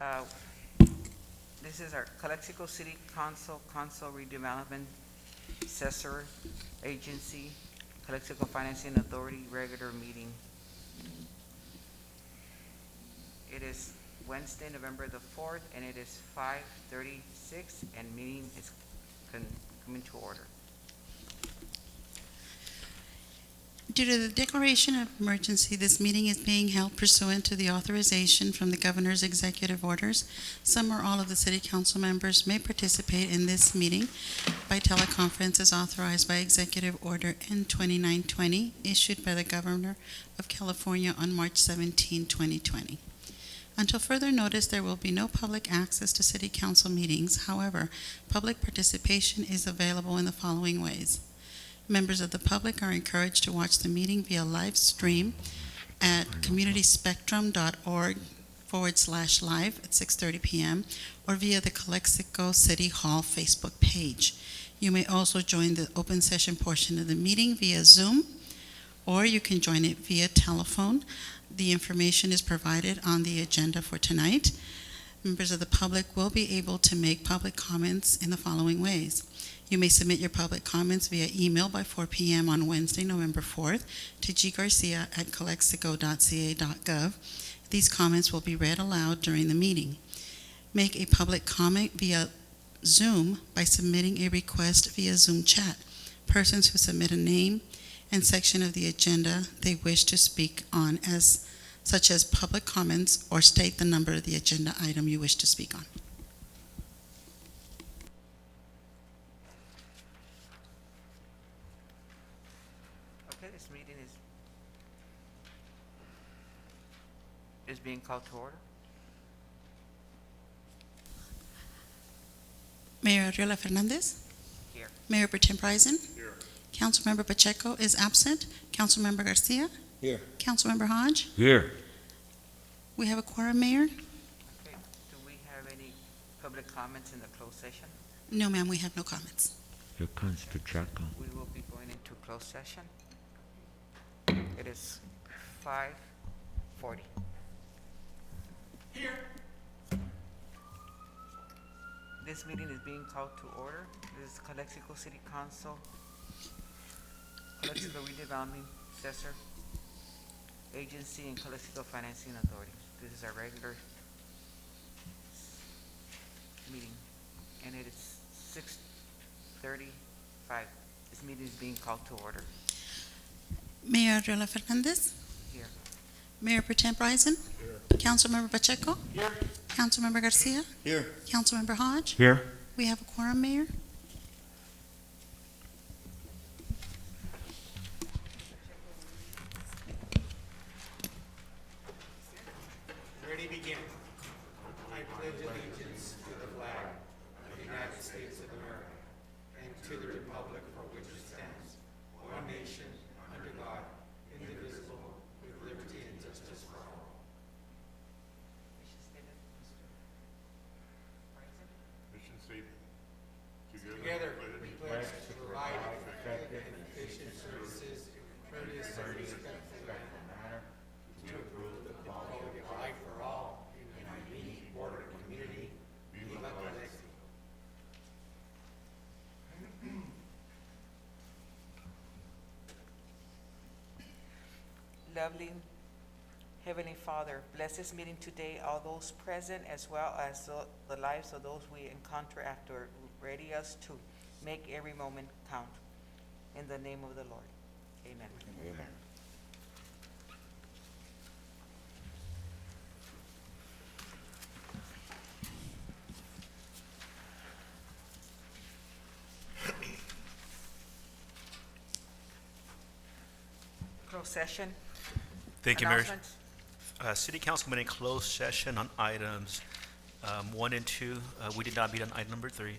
Uh, This is our Calexico City Council redevelopment assessor agency, Calexico Financing Authority regular meeting. It is Wednesday, November the 4th, and it is 5:36, and meeting is coming to order. Due to the declaration of emergency, this meeting is being held pursuant to the authorization from the governor's executive orders. Some or all of the city council members may participate in this meeting by teleconference as authorized by Executive Order N2920, issued by the Governor of California on March 17, 2020. Until further notice, there will be no public access to city council meetings. However, public participation is available in the following ways. Members of the public are encouraged to watch the meeting via live stream at communityspectrum.org/live at 6:30 p.m. or via the Calexico City Hall Facebook page. You may also join the open session portion of the meeting via Zoom, or you can join it via telephone. The information is provided on the agenda for tonight. Members of the public will be able to make public comments in the following ways. You may submit your public comments via email by 4 p.m. on Wednesday, November 4th to ggarcia@calexico.ca.gov. These comments will be read aloud during the meeting. Make a public comment via Zoom by submitting a request via Zoom chat. Persons who submit a name and section of the agenda they wish to speak on, such as public comments, or state the number of the agenda item you wish to speak on. Okay, this meeting is being called to order. Mayor Arriola Fernandez? Here. Mayor Pro Tem Prisen? Here. Councilmember Pacheco is absent. Councilmember Garcia? Here. Councilmember Hodge? Here. We have a quorum, Mayor? Okay, do we have any public comments in the closed session? No, ma'am, we have no comments. Here comes Pacheco. We will be going into closed session. It is 5:40. Here. This meeting is being called to order. This is Calexico City Council, Calexico Redevelopment Assessor Agency, and Calexico Financing Authority. This is our regular meeting, and it is 6:35. This meeting is being called to order. Mayor Arriola Fernandez? Here. Mayor Pro Tem Prisen? Here. Councilmember Pacheco? Here. Councilmember Garcia? Here. Councilmember Hodge? Here. We have a quorum, Mayor? Ready, begin. I pledge allegiance to the flag of the United States of America and to the republic for which it stands, one nation, under God, indivisible, with liberty and justice for all. Mission statement. Together, we pledge to provide effective and efficient services in a courteous and respectful manner to improve the quality of life for all in our unique border community. Viva Calexico. Lovely Heavenly Father, bless this meeting today, all those present, as well as the lives of those we encounter after. Ready us to make every moment count. In the name of the Lord. Amen. Amen. Closed session. Thank you, Mayor. Announcements? City Council met in closed session on items 1 and 2. We did not meet on item number 3.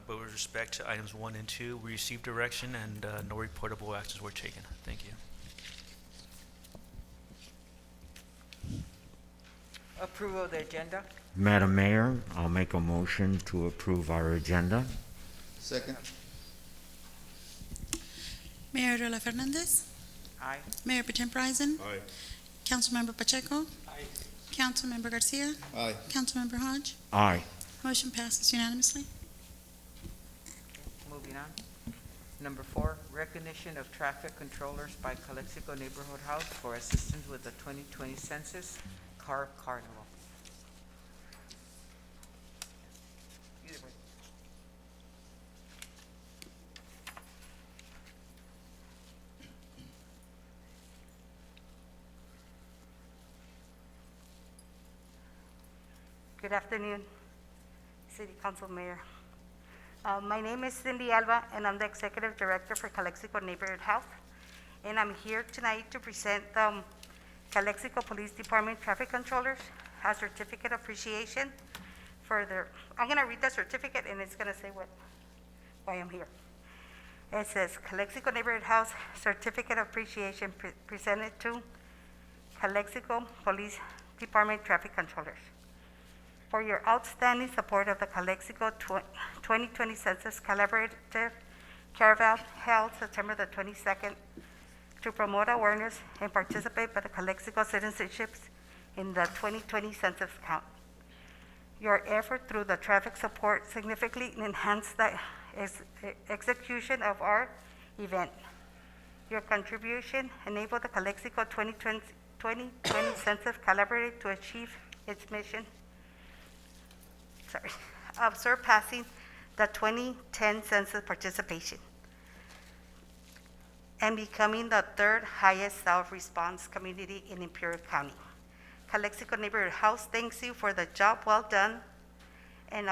But with respect to items 1 and 2, we received direction and no reportable actions were taken. Thank you. Approval of the agenda. Madam Mayor, I'll make a motion to approve our agenda. Second. Mayor Arriola Fernandez? Aye. Mayor Pro Tem Prisen? Aye. Councilmember Pacheco? Aye. Councilmember Garcia? Aye. Councilmember Hodge? Aye. Motion passes unanimously. Moving on. Number 4, recognition of traffic controllers by Calexico Neighborhood House for assistance with the 2020 census car carnival. Either way. Good afternoon, City Council Mayor. My name is Cindy Alba, and I'm the Executive Director for Calexico Neighborhood Health. And I'm here tonight to present Calexico Police Department Traffic Controllers a certificate of appreciation for their, I'm gonna read the certificate and it's gonna say why I'm here. It says, Calexico Neighborhood House Certificate of Appreciation presented to Calexico Police Department Traffic Controllers for your outstanding support of the Calexico 2020 Census Collaborative Caravan held September the 22nd to promote awareness and participate by the Calexico citizenships in the 2020 census count. Your effort through the traffic support significantly enhanced the execution of our event. Your contribution enabled the Calexico 2020 Census Collaborative to achieve its mission of surpassing the 2010 census participation and becoming the third highest self-response community in Imperial County. Calexico Neighborhood House thanks you for the job well done and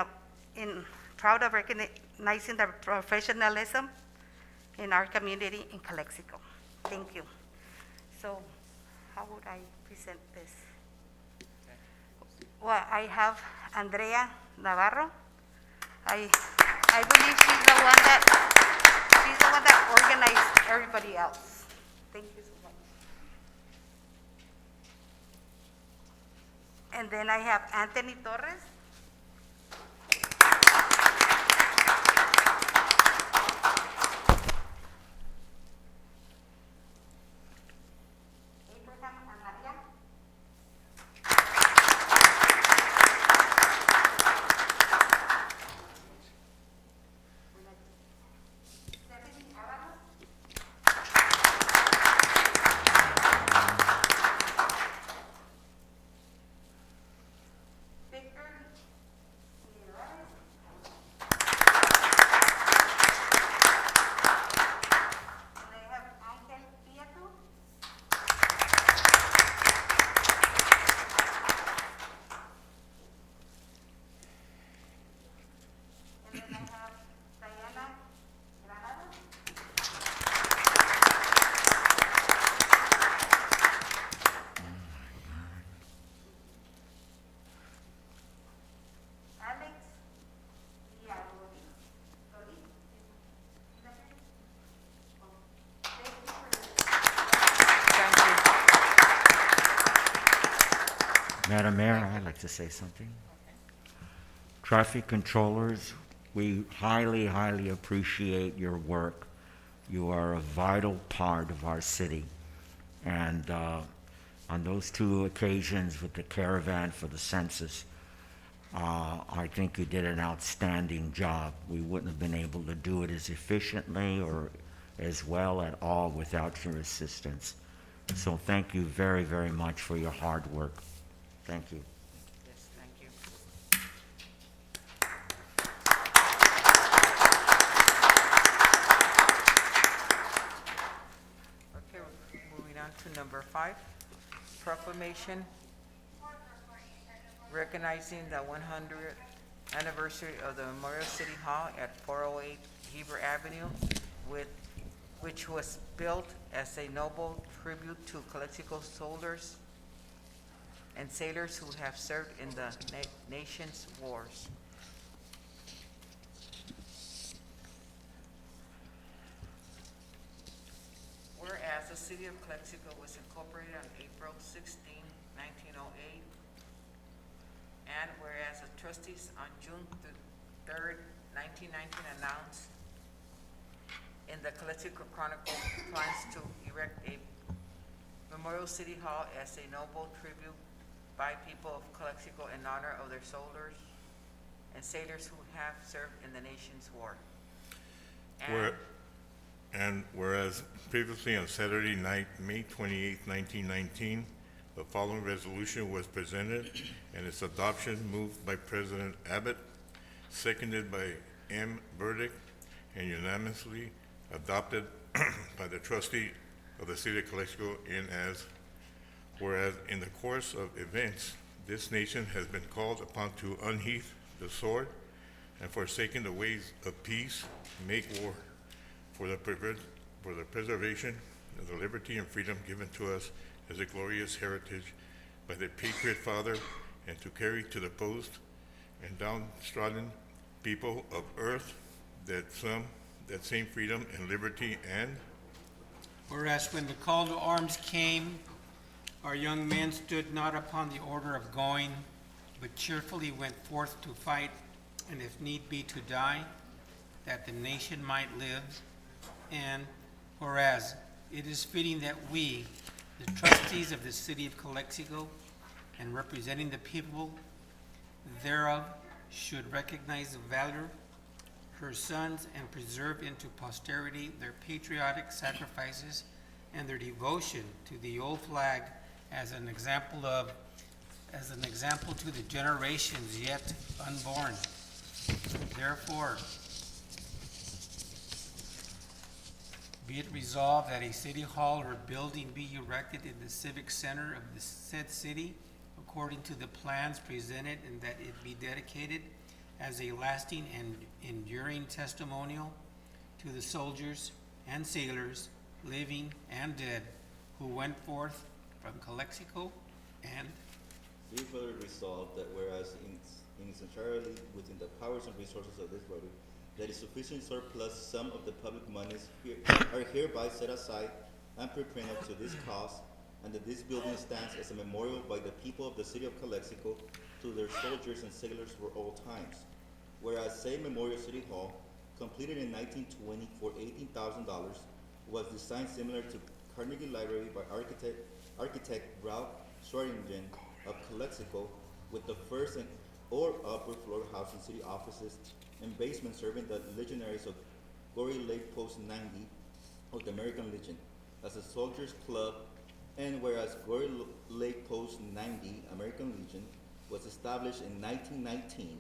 proud of recognizing the professionalism in our community in Calexico. Thank you. So how would I present this? Well, I have Andrea Navarro. I believe she's the one that organized everybody else. Thank you so much. And then I have Anthony Torres. Abraham Armaria. Stephanie Avalos. Victor Mireles. And I have Angel Pietro. And then I have Diana Granado. Alex Villarroel. Thank you. Madam Mayor, I'd like to say something. Traffic controllers, we highly, highly appreciate your work. You are a vital part of our city. And on those 2 occasions with the caravan for the census, I think you did an outstanding job. We wouldn't have been able to do it as efficiently or as well at all without your assistance. So thank you very, very much for your hard work. Thank you. Yes, thank you. Okay, we're moving on to number 5, proclamation recognizing the 100th anniversary of the Memorial City Hall at 408 Heber Avenue, which was built as a noble tribute to Calexico soldiers and sailors who have served in the nation's wars. Whereas the city of Calexico was incorporated on April 16, 1908, and whereas the trustees on June 3rd, 1919 announced in the Calexico Chronicle plans to erect a Memorial City Hall as a noble tribute by people of Calexico in honor of their soldiers and sailors who have served in the nation's war. And Whereas previously on Saturday night, May 28, 1919, the following resolution was presented and its adoption moved by President Abbott, seconded by M. Burdick, and unanimously adopted by the trustee of the city of Calexico whereas in the course of events, this nation has been called upon to unsheath the sword and forsaken the ways of peace, make war for the preservation of the liberty and freedom given to us as a glorious heritage by the patriot father, and to carry to the post and downtrodden people of earth that same freedom and liberty. And whereas when the call to arms came, our young men stood not upon the order of going, but cheerfully went forth to fight, and if need be to die, that the nation might live. And whereas it is fitting that we, the trustees of the city of Calexico, and representing the people thereof, should recognize the valor her sons and preserve into posterity their patriotic sacrifices and their devotion to the old flag as an example to the generations yet unborn. Therefore, be it resolved that a city hall or building be erected in the civic center of the said city according to the plans presented, and that it be dedicated as a lasting and enduring testimonial to the soldiers and sailors, living and dead, who went forth from Calexico. And be further resolved that whereas in its entirely within the powers and resources of this body, that a sufficient surplus sum of the public monies are hereby set aside and pre-printed to this cause, and that this building stands as a memorial by the people of the city of Calexico to their soldiers and sailors for all times. Whereas say Memorial City Hall, completed in 1920 for $18,000, was designed similar to Carnegie Library by architect Ralph Schwaringen of Calexico, with the first or upper floor housing city offices and basement serving the legionaries of Gory Lake Post 90 of the American Legion as a soldiers club. And whereas Gory Lake Post 90 American Legion was established in 1919,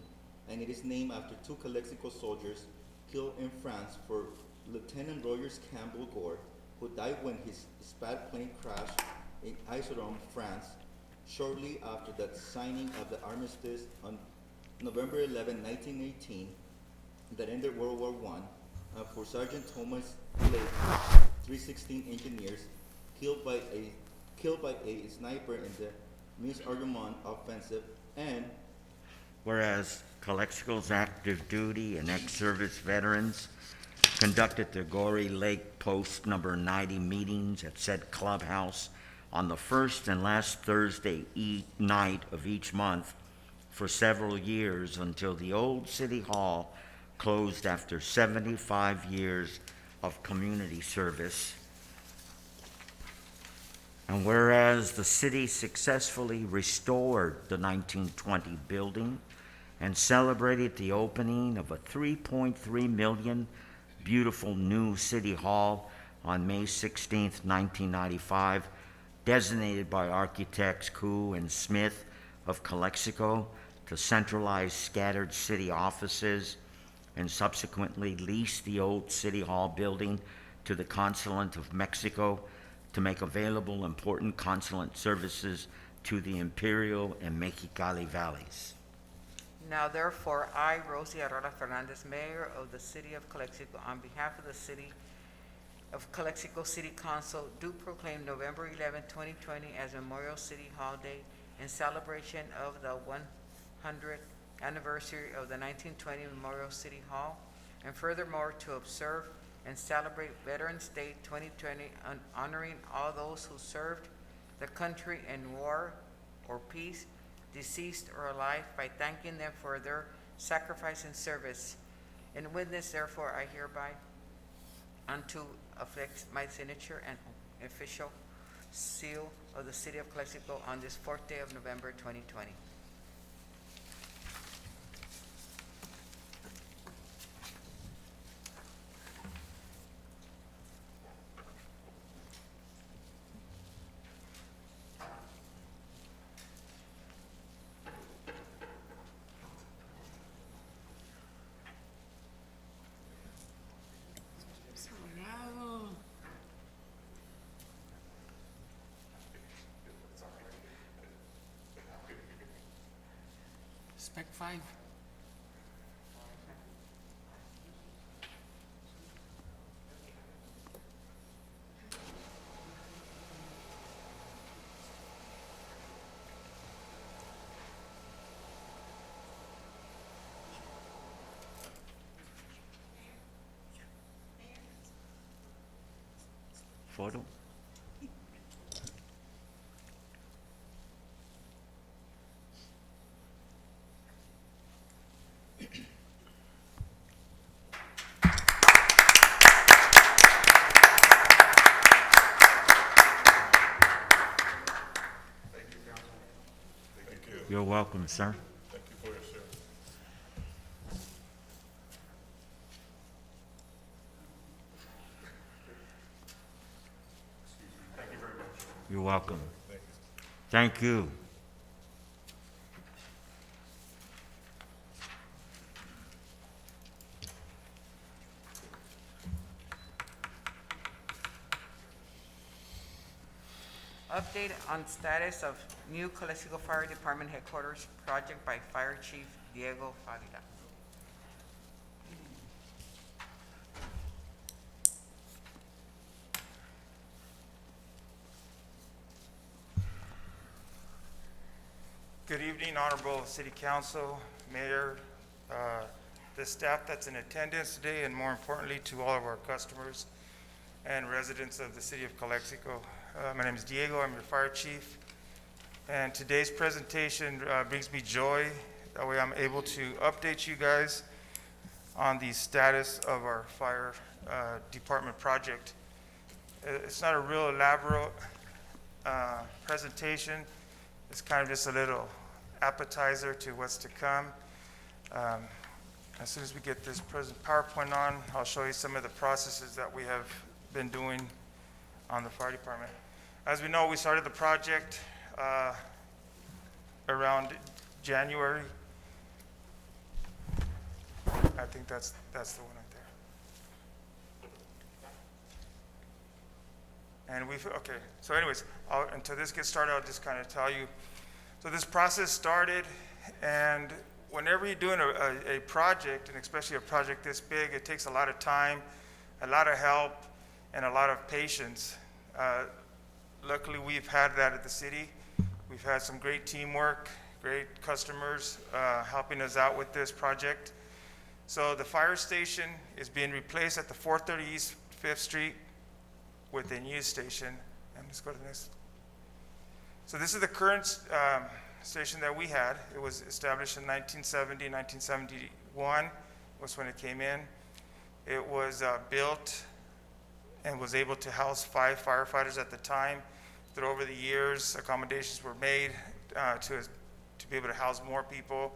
and it is named after two Calexico soldiers killed in France for Lieutenant Rogers Campbell Gore, who died when his Spad plane crashed in Issoudun, France, shortly after the signing of the armistice on November 11, 1918, that ended World War I, for Sergeant Thomas Blake, 316 engineers, killed by a sniper in the Meuse-Argonne offensive. And whereas Calexico's active duty and ex-service veterans conducted the Gory Lake Post number 90 meetings at said clubhouse on the first and last Thursday night of each month for several years until the old City Hall closed after 75 years of community service. And whereas the city successfully restored the 1920 building and celebrated the opening of a $3.3 million beautiful new City Hall on May 16, 1995, designated by architects Koo and Smith of Calexico to centralize scattered city offices, and subsequently leased the old City Hall building to the Consulate of Mexico to make available important consulate services to the Imperial and Mexicali valleys. now therefore, I, Rosie Arrola Fernandez, Mayor of the City of Calexico, on behalf of the City of Calexico City Council, do proclaim November 11, 2020 as Memorial City Hall Day in celebration of the 100th anniversary of the 1920 Memorial City Hall, and furthermore to observe and celebrate Veterans Day 2020, honoring all those who served the country in war or peace, deceased or alive, by thanking them for their sacrifice and service. In witness, therefore, I hereby unto affix my signature and official seal of the City of Calexico on this 4th day of November 2020. Spec 5. Photo? You're welcome, sir. Thank you for your service. You're welcome. Thank you. Update on status of new Calexico Fire Department Headquarters project by Fire Chief Diego Favila. Good evening, Honorable City Council, Mayor, the staff that's in attendance today, and more importantly, to all of our customers and residents of the City of Calexico. My name is Diego, I'm your fire chief, and today's presentation brings me joy. That way I'm able to update you guys on the status of our fire department project. It's not a real elaborate presentation. It's kind of just a little appetizer to what's to come. As soon as we get this present PowerPoint on, I'll show you some of the processes that we have been doing on the fire department. As we know, we started the project around January. I think that's the one right there. And okay, so anyways, until this gets started, I'll just kind of tell you. So this process started, and whenever you're doing a project, and especially a project this big, it takes a lot of time, a lot of help, and a lot of patience. Luckily, we've had that at the city. We've had some great teamwork, great customers helping us out with this project. So the fire station is being replaced at the 430 East 5th Street with a new station. And let's go to the next. So this is the current station that we had. It was established in 1970, 1971 was when it came in. It was built and was able to house 5 firefighters at the time. Through over the years, accommodations were made to be able to house more people.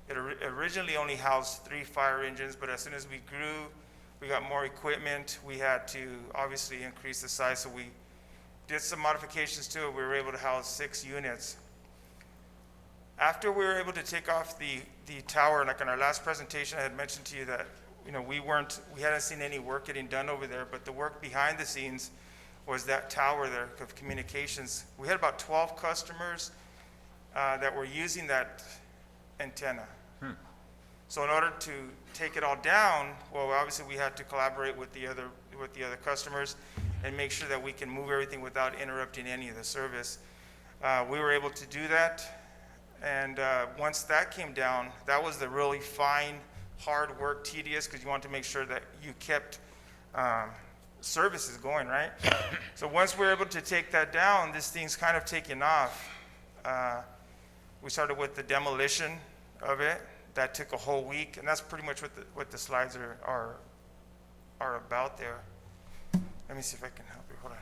It originally only housed 3 fire engines, but as soon as we grew, we got more equipment. We had to obviously increase the size, so we did some modifications to it. We were able to house 6 units. After we were able to take off the tower, like in our last presentation, I had mentioned to you that we hadn't seen any work getting done over there, but the work behind the scenes was that tower there of communications. We had about 12 customers that were using that antenna. So in order to take it all down, well, obviously we had to collaborate with the other customers and make sure that we can move everything without interrupting any of the service. We were able to do that, and once that came down, that was the really fine, hard work, tedious, because you want to make sure that you kept services going, right? So once we were able to take that down, this thing's kind of taken off. We started with the demolition of it. That took a whole week, and that's pretty much what the slides are about there. Let me see if I can help you. Hold on.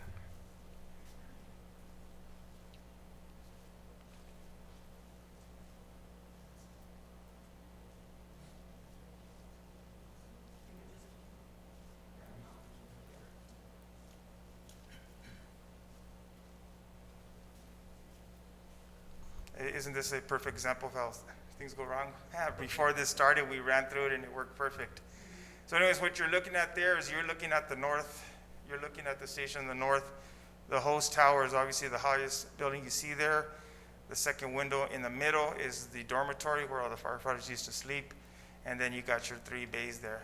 isn't this a perfect example of how things go wrong? Before this started, we ran through it and it worked perfect. So anyways, what you're looking at there is you're looking at the north, you're looking at the station in the north. The host tower is obviously the highest building you see there. The second window in the middle is the dormitory where all the firefighters used to sleep. And then you got your 3 bays there.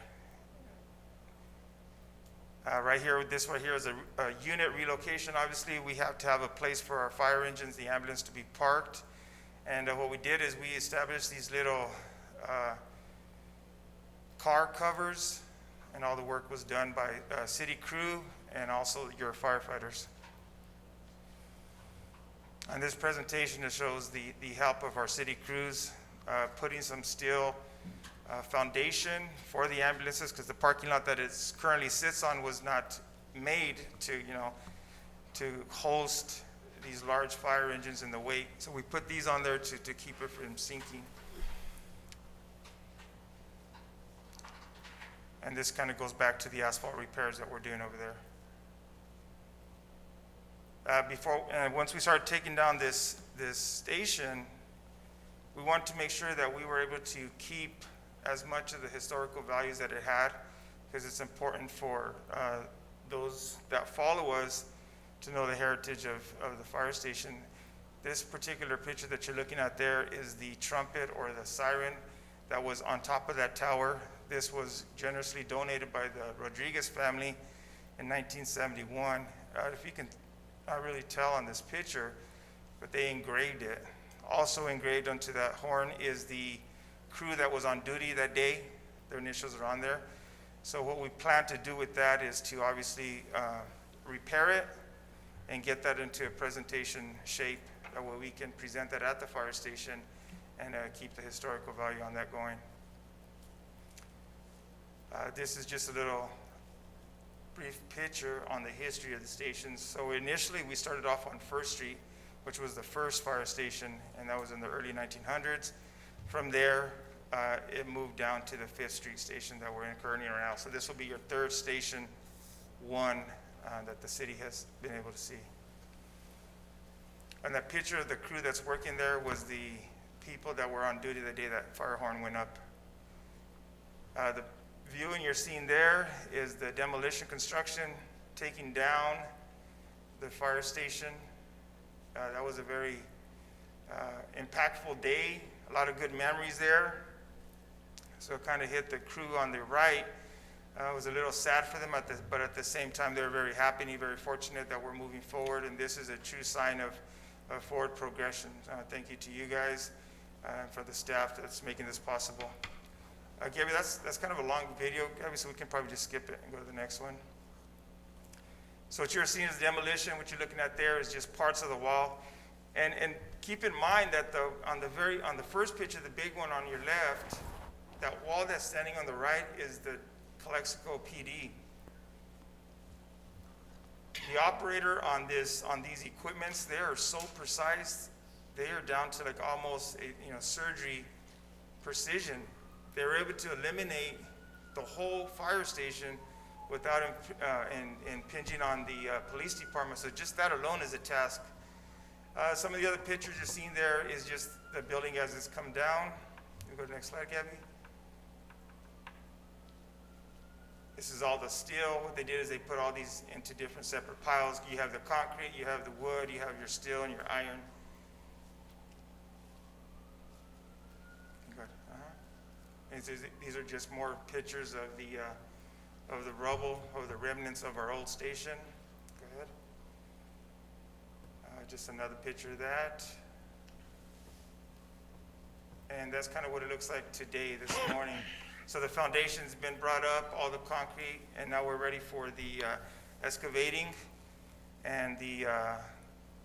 Right here, this right here is a unit relocation. Obviously, we have to have a place for our fire engines, the ambulance to be parked. And what we did is we established these little car covers, and all the work was done by city crew and also your firefighters. On this presentation, it shows the help of our city crews putting some steel foundation for the ambulances, because the parking lot that it currently sits on was not made to host these large fire engines and the weight. So we put these on there to keep it from sinking. And this kind of goes back to the asphalt repairs that we're doing over there. Once we started taking down this station, we wanted to make sure that we were able to keep as much of the historical values that it had, because it's important for those that follow us to know the heritage of the fire station. This particular picture that you're looking at there is the trumpet or the siren that was on top of that tower. This was generously donated by the Rodriguez family in 1971. If you can not really tell on this picture, but they engraved it. Also engraved onto that horn is the crew that was on duty that day. Their initials are on there. So what we plan to do with that is to obviously repair it and get that into a presentation shape. That way we can present that at the fire station and keep the historical value on that going. This is just a little brief picture on the history of the stations. So initially we started off on First Street, which was the first fire station, and that was in the early 1900s. From there, it moved down to the 5th Street station that we're in currently right now. So this will be your 3rd station, one that the city has been able to see. And that picture of the crew that's working there was the people that were on duty the day that fire horn went up. The viewing you're seeing there is the demolition construction taking down the fire station. That was a very impactful day, a lot of good memories there. So it kind of hit the crew on the right. It was a little sad for them, but at the same time, they were very happy and very fortunate that we're moving forward, and this is a true sign of forward progression. Thank you to you guys and for the staff that's making this possible. Gabby, that's kind of a long video, Gabby, so we can probably just skip it and go to the next one. So what you're seeing is demolition. What you're looking at there is just parts of the wall. And keep in mind that on the first picture, the big one on your left, that wall that's standing on the right is the Calexico PD. The operator on these equipments, they are so precise. They are down to like almost surgery precision. They were able to eliminate the whole fire station without impinging on the police department. So just that alone is a task. Some of the other pictures you're seeing there is just the building as it's come down. You go to the next slide, Gabby. This is all the steel. What they did is they put all these into different separate piles. You have the concrete, you have the wood, you have your steel and your iron. Good. And these are just more pictures of the rubble, of the remnants of our old station. Go ahead. Just another picture of that. And that's kind of what it looks like today, this morning. So the foundation's been brought up, all the concrete, and now we're ready for the excavating and the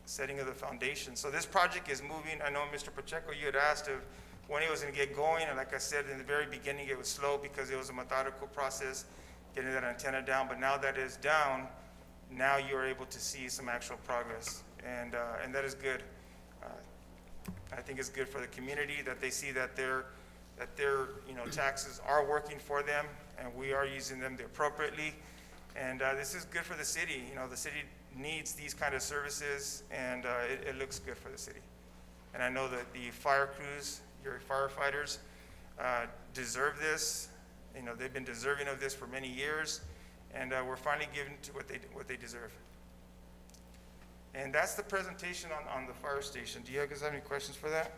setting of the foundation. So this project is moving. I know, Mr. Pacheco, you had asked if when it was going to get going, and like I said, in the very beginning, it was slow because it was a methodical process getting that antenna down. But now that it's down, now you're able to see some actual progress, and that is good. I think it's good for the community that they see that their taxes are working for them, and we are using them appropriately. And this is good for the city. The city needs these kind of services, and it looks good for the city. And I know that the fire crews, your firefighters, deserve this. You know, they've been deserving of this for many years, and we're finally giving to what they deserve. And that's the presentation on the fire station. Do you guys have any questions for that?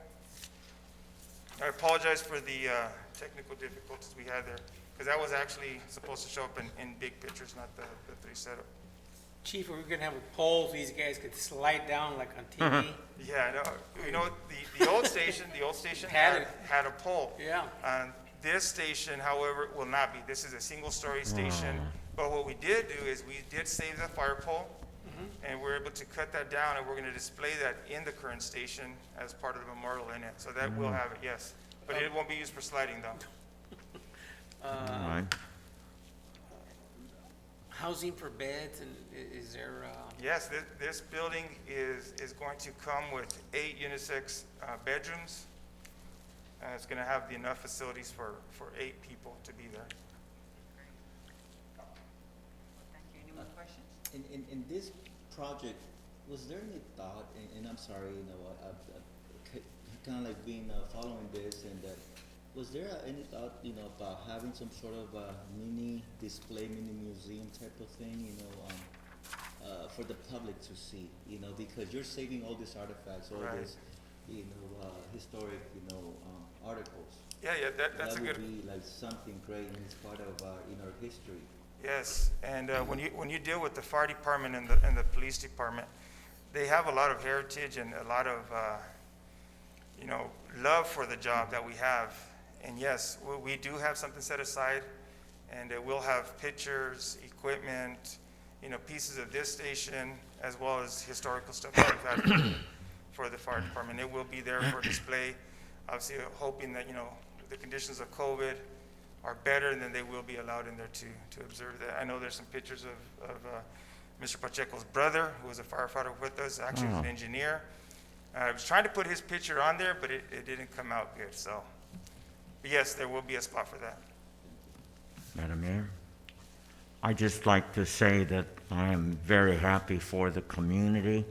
I apologize for the technical difficulties we had there, because that was actually supposed to show up in big pictures, not the 3 setup. Chief, we're gonna have a pole so these guys could slide down like on TV. Yeah, no, you know, the old station Had it. had a pole. Yeah. This station, however, will not be. This is a single-story station. But what we did do is we did save the fire pole, and we're able to cut that down, and we're gonna display that in the current station as part of the memorial in it. So that will have it, yes. But it won't be used for sliding though. All right. Housing for beds, and is there, Yes, this building is going to come with 8 unisex bedrooms. It's gonna have enough facilities for 8 people to be there. Thank you. Any more questions? In this project, was there any thought, and I'm sorry, you know, I kind of like been following this, and was there any thought, you know, about having some sort of a mini display, mini museum type of thing, you know, for the public to see, you know, because you're saving all these artifacts, all Right. this, you know, historic, you know, articles. Yeah, that's a good. That would be like something great, and it's part of, in our history. Yes, and when you deal with the fire department and the police department, they have a lot of heritage and a lot of you know, love for the job that we have. And yes, we do have something set aside, and we'll have pictures, equipment, you know, pieces of this station, as well as historical stuff that we've had for the fire department. It will be there for display. Obviously, hoping that, you know, the conditions of COVID are better, and then they will be allowed in there to observe that. I know there's some pictures of Mr. Pacheco's brother, who was a firefighter with us, actually was an engineer. I was trying to put his picture on there, but it didn't come out good, so. But yes, there will be a spot for that. Madam Mayor, I'd just like to say that I am very happy for the community,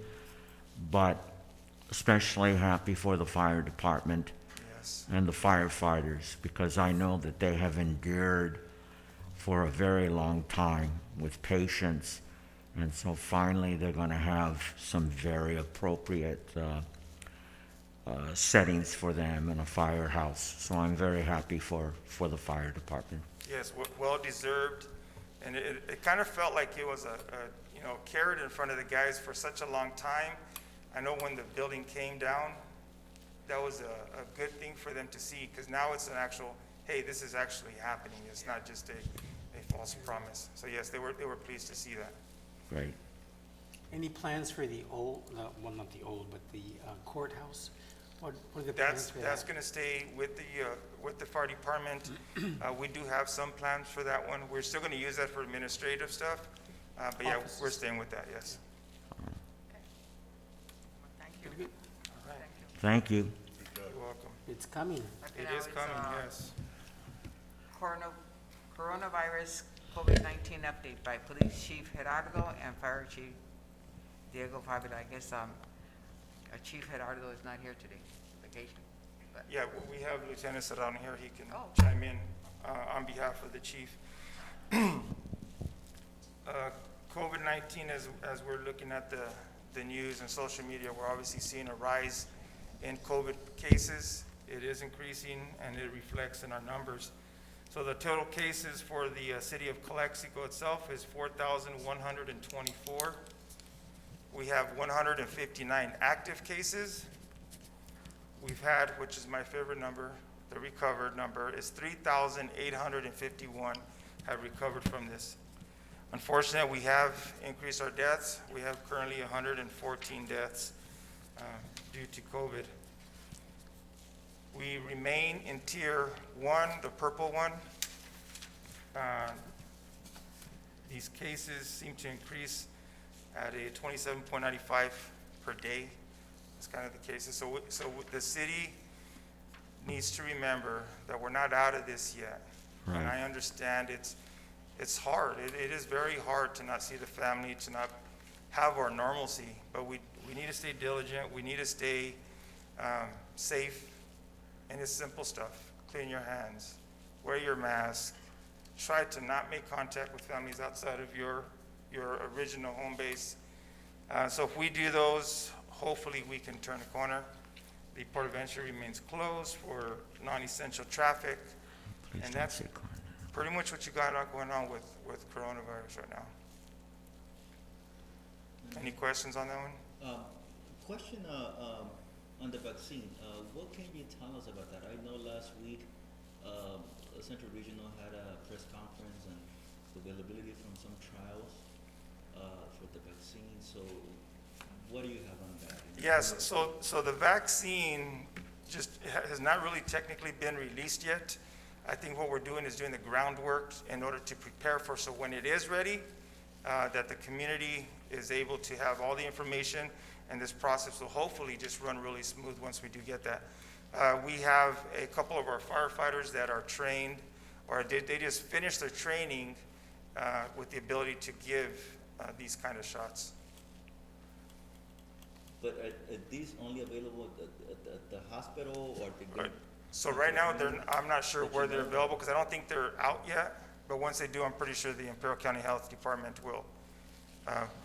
but especially happy for the fire department Yes. and the firefighters, because I know that they have endured for a very long time with patience, and so finally they're going to have some very appropriate settings for them in a firehouse. So I'm very happy for the fire department. Yes, well deserved, and it kind of felt like it was a you know, carrot in front of the guys for such a long time. I know when the building came down, that was a good thing for them to see, because now it's an actual, hey, this is actually happening. It's not just a false promise. So yes, they were pleased to see that. Great. any plans for the old, well, not the old, but the courthouse? What are the plans for that? That's gonna stay with the fire department. We do have some plans for that one. We're still gonna use that for administrative stuff. But yeah, Offices. we're staying with that, yes. Thank you. Good, good. Thank you. You're welcome. It's coming. It Now is it's, coming, yes. Coronavirus COVID-19 update by Police Chief Gerardo and Fire Chief Diego Favela. I guess Chief Gerardo is not here today, vacation. But Yeah, we have Lieutenant Serrano here. He can Oh. chime in on behalf of the chief. COVID-19, as we're looking at the news and social media, we're obviously seeing a rise in COVID cases. It is increasing, and it reflects in our numbers. So the total cases for the city of Calexico itself is 4,124. We have 159 active cases. We've had, which is my favorite number, the recovered number is 3,851 have recovered from this. Unfortunately, we have increased our deaths. We have currently 114 deaths due to COVID. We remain in tier 1, the purple one. These cases seem to increase at a 27.95 per day. That's kind of the cases. So the city needs to remember that we're not out of this yet. And Right. I understand it's hard. It is very hard to not see the family, to not have our normalcy. But we need to stay diligent. We need to stay safe, and it's simple stuff. Clean your hands, wear your mask, try to not make contact with families outside of your original home base. So if we do those, hopefully we can turn a corner. The port of entry remains closed for non-essential traffic, Please and don't that's say corner. pretty much what you got going on with coronavirus right now. Any questions on that one? Question on the vaccine. What can you tell us about that? I know last week Central Regional had a press conference and availability from some trials for the vaccine. So what do you have on that? Yes, so the vaccine just has not really technically been released yet. I think what we're doing is doing the groundwork in order to prepare for, so when it is ready, that the community is able to have all the information, and this process will hopefully just run really smooth once we do get that. We have a couple of our firefighters that are trained, or they just finished their training with the ability to give these kind of shots. But are these only available at the hospital, or they Right. So right now, I'm not sure where they're available, because I don't think they're out yet, but once they do, I'm pretty sure the Imperial County Health Department will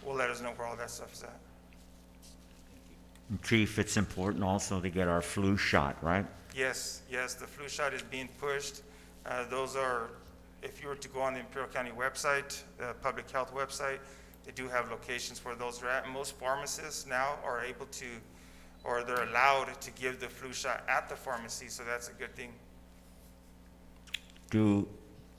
let us know where all that stuff is at. Chief, it's important also to get our flu shot, right? Yes, the flu shot is being pushed. Those are, if you were to go on the Imperial County website, the public health website, they do have locations where those are at. Most pharmacists now are able to, or they're allowed to give the flu shot at the pharmacy, so that's a good thing. Do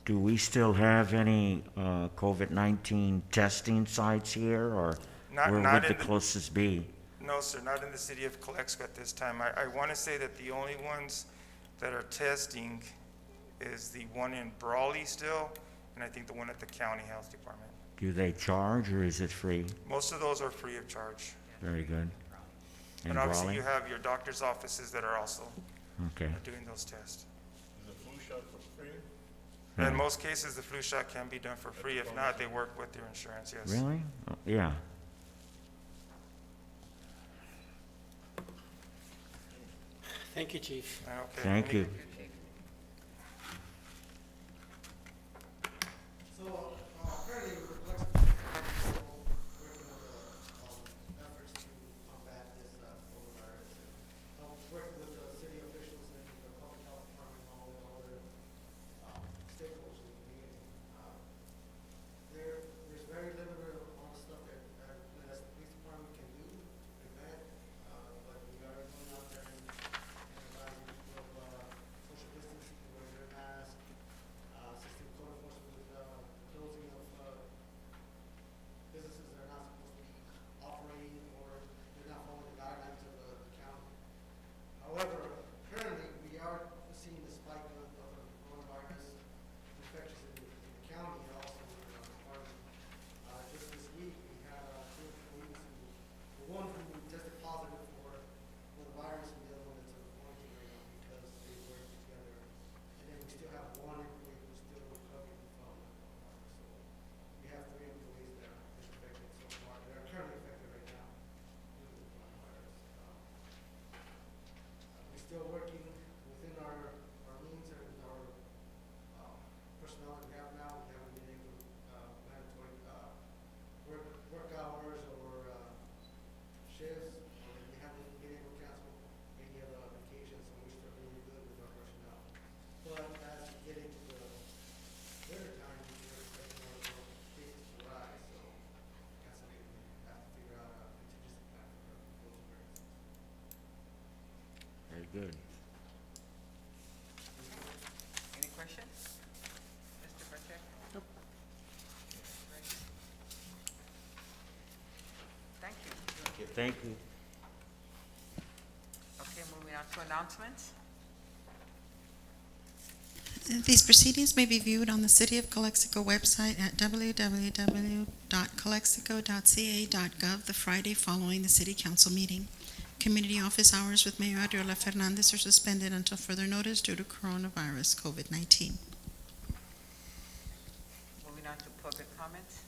we still have any COVID-19 testing sites here, or Not where would the in the- closest be? No, sir, not in the city of Calexico at this time. I want to say that the only ones that are testing is the one in Brawley still, and I think the one at the county health department. Do they charge, or is it free? Most of those are free of charge. Very good. But And obviously, Brawley? you have your doctor's offices that are also Okay. doing those tests. Is the flu shot for free? Yeah. In most cases, the flu shot can be done for free. If not, they work with your insurance, yes. Really? Oh, yeah. Thank you, Chief. Okay. Thank you. So, currently, we're working on efforts to combat this coronavirus, and working with the city officials and the public health department and all the other stakeholders in the community. There's very limited on the stuff that the police department can do to prevent, but we are going out there and advising people of social distancing, wearing their mask, assisting code enforcement with closing of businesses that are not supposed to be operating or they're not following the guidelines of the county. However, currently, we are seeing the spike of the coronavirus infections in the county and also in our department. Just this week, we had two employees one who tested positive for the virus and the other one that's in quarantine right now because they work together. And then we still have one employee who's still recovering from the coronavirus. So we have 3 employees that are infected so far, that are currently affected right now due to the coronavirus. We're still working within our means and our personnel that we have now. We haven't been able to mandatory work hours or shifts, or we haven't been able to cancel any of the vacations, and we're still really good with our personnel. But as we get into the winter time, we're expecting our cases to rise, so that's something we have to figure out a contingency plan for those emergencies. Very good. Any questions? Mr. Pacheco? Nope. Thank you. Thank you. Okay, moving on to announcements. These proceedings may be viewed on the City of Calexico website at www.calexico.ca.gov the Friday following the City Council meeting. Community office hours with Mayor Adriola Fernandez are suspended until further notice due to coronavirus COVID-19. Moving on to public comments.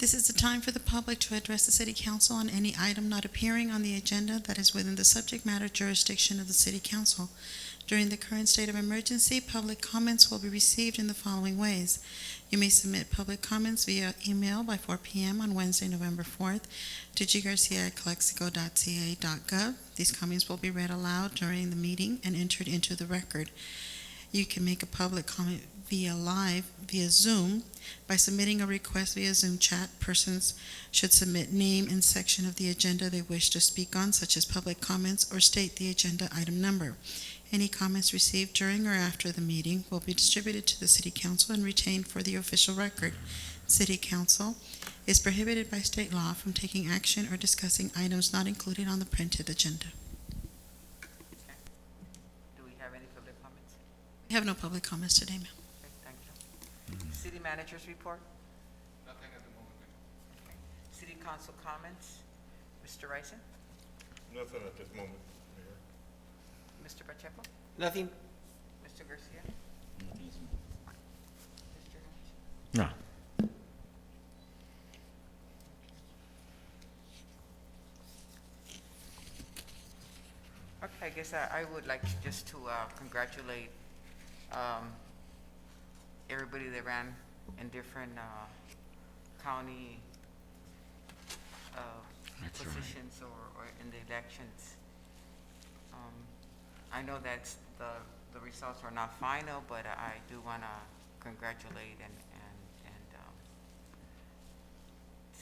This is the time for the public to address the City Council on any item not appearing on the agenda that is within the subject matter jurisdiction of the City Council. During the current state of emergency, public comments will be received in the following ways. You may submit public comments via email by 4 p.m. on Wednesday, November 4th to ggarcia@calexico.ca.gov. These comments will be read aloud during the meeting and entered into the record. You can make a public comment via Zoom by submitting a request via Zoom chat. Persons should submit name and section of the agenda they wish to speak on, such as public comments, or state the agenda item number. Any comments received during or after the meeting will be distributed to the City Council and retained for the official record. City Council is prohibited by state law from taking action or discussing items not included on the printed agenda. Do we have any public comments? We have no public comments today, ma'am. Okay, thank you. City managers report? Nothing at the moment. Okay. City council comments? Mr. Rison? Nothing at this moment, Mayor. Mr. Pacheco? Nothing. Mr. Garcia? Nothing is- Mr. Hodge? No. Okay, I guess I would like just to congratulate everybody that ran in different county That's right. positions or in the elections. I know that the results are not final, but I do want to congratulate and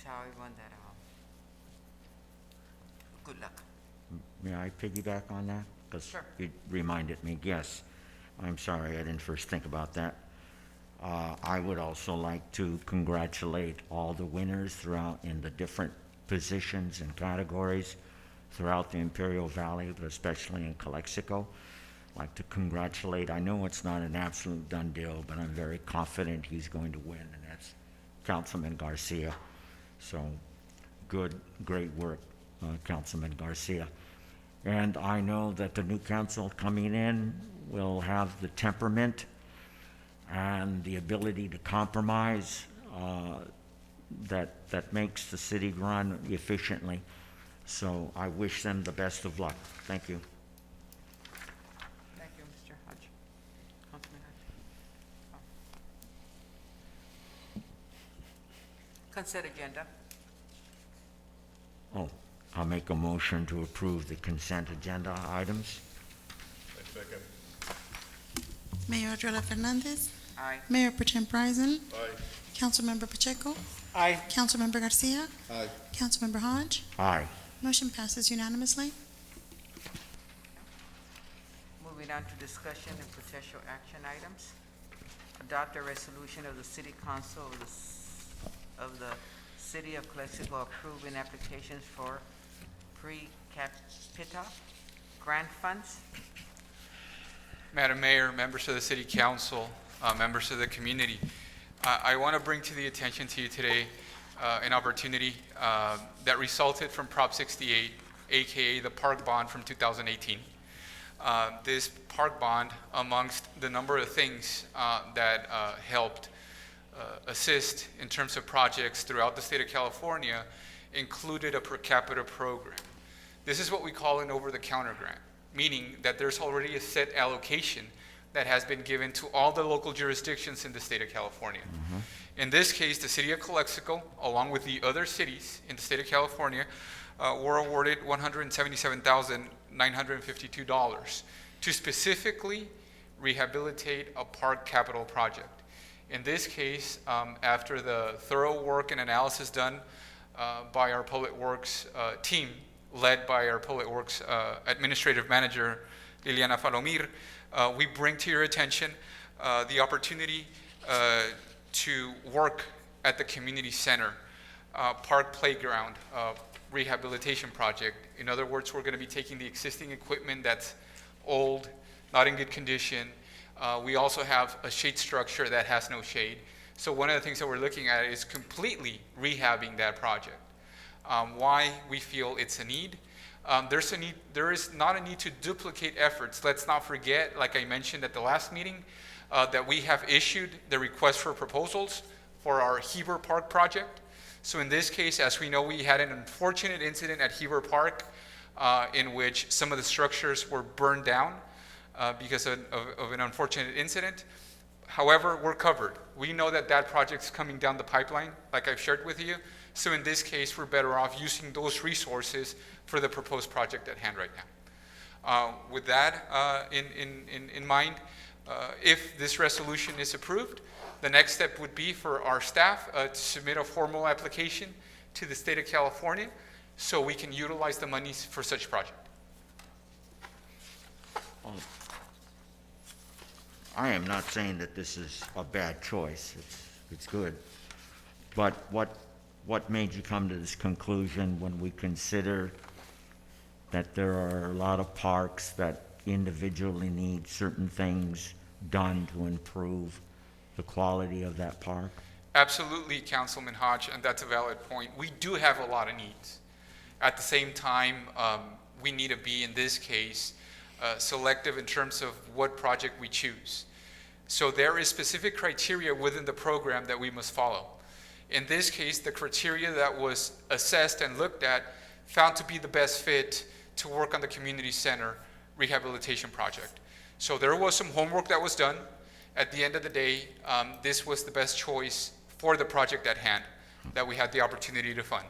tell everyone that good luck. May I piggyback on that? Because Sure. it reminded me, yes. I'm sorry, I didn't first think about that. I would also like to congratulate all the winners throughout in the different positions and categories throughout the Imperial Valley, but especially in Calexico. I'd like to congratulate, I know it's not an absolute done deal, but I'm very confident he's going to win, and that's Councilman Garcia. So, great work, Councilman Garcia. And I know that the new council coming in will have the temperament and the ability to compromise that makes the city run efficiently. So I wish them the best of luck. Thank you. Thank you, Mr. Hodge. Councilman Hodge. Consent agenda. Oh, I'll make a motion to approve the consent agenda items. I second. Mayor Adriana Fernandez, Aye. Mayor Pro Tem Bryson, Aye. Councilmember Pacheco, Aye. Councilmember Garcia, Aye. Councilmember Hodge. Aye. Motion passes unanimously. Moving on to discussion and potential action items. Adopt a resolution of the City Council of the City of Calexico approving applications for pre-capita grant funds. Madam Mayor, members of the City Council, members of the community, I want to bring to the attention to you today an opportunity that resulted from Prop 68, AKA the Park Bond from 2018. This Park Bond, amongst the number of things that helped assist in terms of projects throughout the state of California, included a per capita program. This is what we call an over-the-counter grant, meaning that there's already a set allocation that has been given to all the local jurisdictions in the state of California. In this case, the city of Calexico, along with the other cities in the state of California, were awarded $177,952 to specifically rehabilitate a park capital project. In this case, after the thorough work and analysis done by our Public Works team, led by our Public Works Administrative Manager, Liliana Falomir, we bring to your attention the opportunity to work at the community center, park playground rehabilitation project. In other words, we're going to be taking the existing equipment that's old, not in good condition. We also have a shade structure that has no shade. So one of the things that we're looking at is completely rehabbing that project. Why we feel it's a need. There is not a need to duplicate efforts. Let's not forget, like I mentioned at the last meeting, that we have issued the request for proposals for our Heber Park project. So in this case, as we know, we had an unfortunate incident at Heber Park in which some of the structures were burned down because of an unfortunate incident. However, we're covered. We know that that project's coming down the pipeline, like I've shared with you. So in this case, we're better off using those resources for the proposed project at hand right now. With that in mind, if this resolution is approved, the next step would be for our staff to submit a formal application to the state of California so we can utilize the monies for such project. I am not saying that this is a bad choice. It's good. But what made you come to this conclusion when we consider that there are a lot of parks that individually need certain things done to improve the quality of that park? Absolutely, Councilman Hodge, and that's a valid point. We do have a lot of needs. At the same time, we need to be, in this case, selective in terms of what project we choose. So there is specific criteria within the program that we must follow. In this case, the criteria that was assessed and looked at found to be the best fit to work on the community center rehabilitation project. So there was some homework that was done. At the end of the day, this was the best choice for the project at hand that we had the opportunity to fund.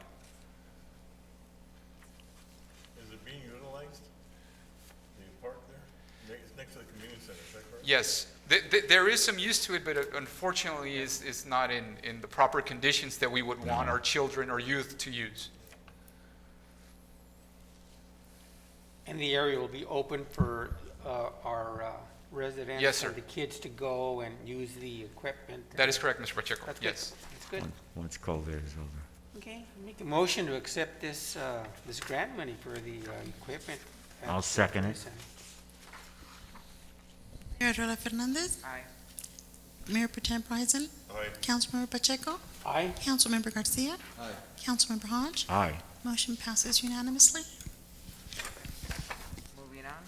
Is it being utilized? The park there? It's next to the community center, is that correct? Yes, there is some use to it, but unfortunately is not in the proper conditions that we would want our children or youth to use. And the area will be open for our residents? Yes, sir. And the kids to go and use the equipment? That is correct, Mr. Pacheco. That's good. Yes. That's good. Once COVID is over. Okay, make a motion to accept this, this grant money for the equipment. at I'll second it. the Mayor Arreola Fernandez, Aye. Mayor Potem Bryson, Aye. Councilmember Pacheco, Aye. Councilmember Garcia, Aye. Councilmember Hodge. Aye. Motion passes unanimously. Moving on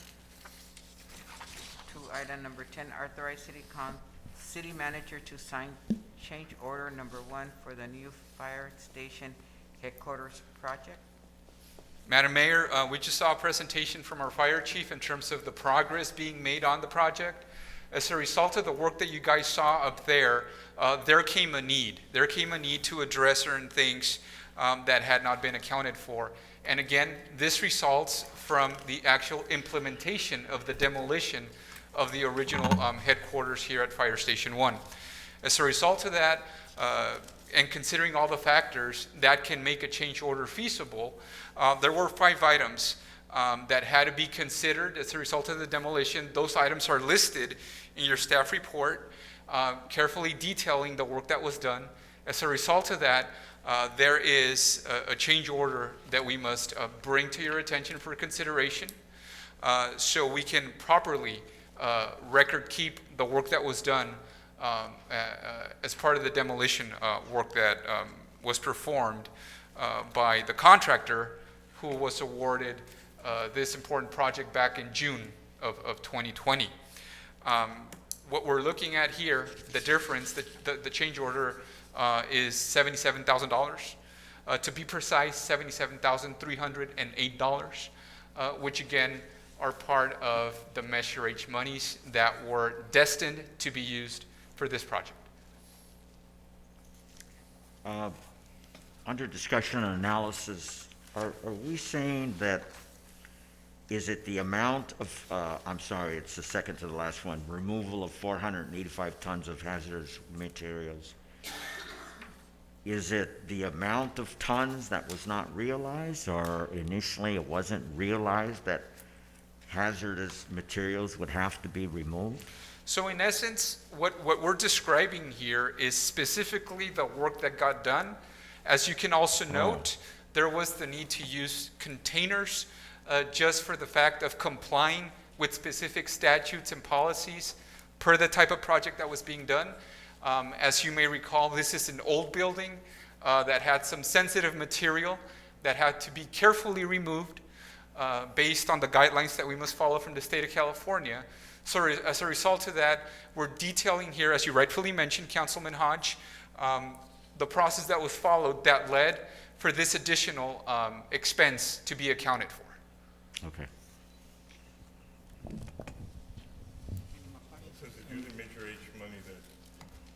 to item number 10, authorize city manager to sign change order number 1 for the new fire station headquarters project. Madam Mayor, we just saw a presentation from our fire chief in terms of the progress being made on the project. As a result of the work that you guys saw up there, there came a need. There came a need to address certain things that had not been accounted for. And again, this results from the actual implementation of the demolition of the original headquarters here at Fire Station 1. As a result of that, and considering all the factors that can make a change order feasible, there were 5 items that had to be considered as a result of the demolition. Those items are listed in your staff report, carefully detailing the work that was done. As a result of that, there is a change order that we must bring to your attention for consideration so we can properly record keep the work that was done as part of the demolition work that was performed by the contractor who was awarded this important project back in June of 2020. What we're looking at here, the difference, the change order is $77,000. To be precise, $77,308, which again are part of the Measure H monies that were destined to be used for this project. Under discussion and analysis, are we saying that, is it the amount of, I'm sorry, it's the second to the last one, removal of 485 tons of hazardous materials? Is it the amount of tons that was not realized, or initially it wasn't realized that hazardous materials would have to be removed? So in essence, what we're describing here is specifically the work that got done. As you can also note, there was the need to use containers just for the fact of complying with specific statutes and policies per the type of project that was being done. As you may recall, this is an old building that had some sensitive material that had to be carefully removed based on the guidelines that we must follow from the state of California. So as a result of that, we're detailing here, as you rightfully mentioned, Councilman Hodge, the process that was followed that led for this additional expense to be accounted for. Okay. Since it's using major H money, that,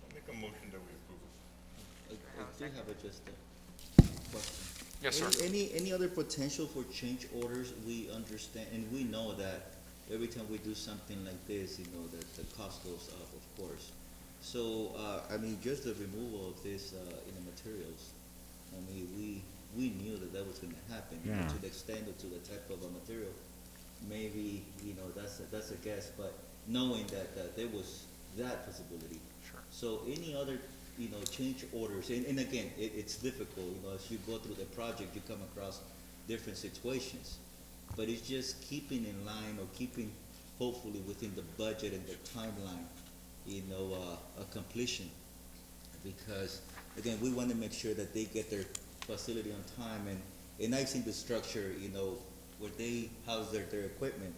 I'll make a motion that we approve. I do have just a question. Yes, sir. Any other potential for change orders? We understand, and we know that every time we do something like this, you know, that the cost goes up, of course. So, I mean, just the removal of this, materials, I mean, we knew that that was gonna happen. You know, Yeah. to the extent or to the type of a material, maybe, that's a guess, but knowing that there was that possibility. Sure. So any other, change orders, and again, it's difficult, as you go through the project, you come across different situations. But it's just keeping in line or keeping hopefully within the budget and the timeline, a completion. Because again, we want to make sure that they get their facility on time, and I've seen the structure, where they house their equipment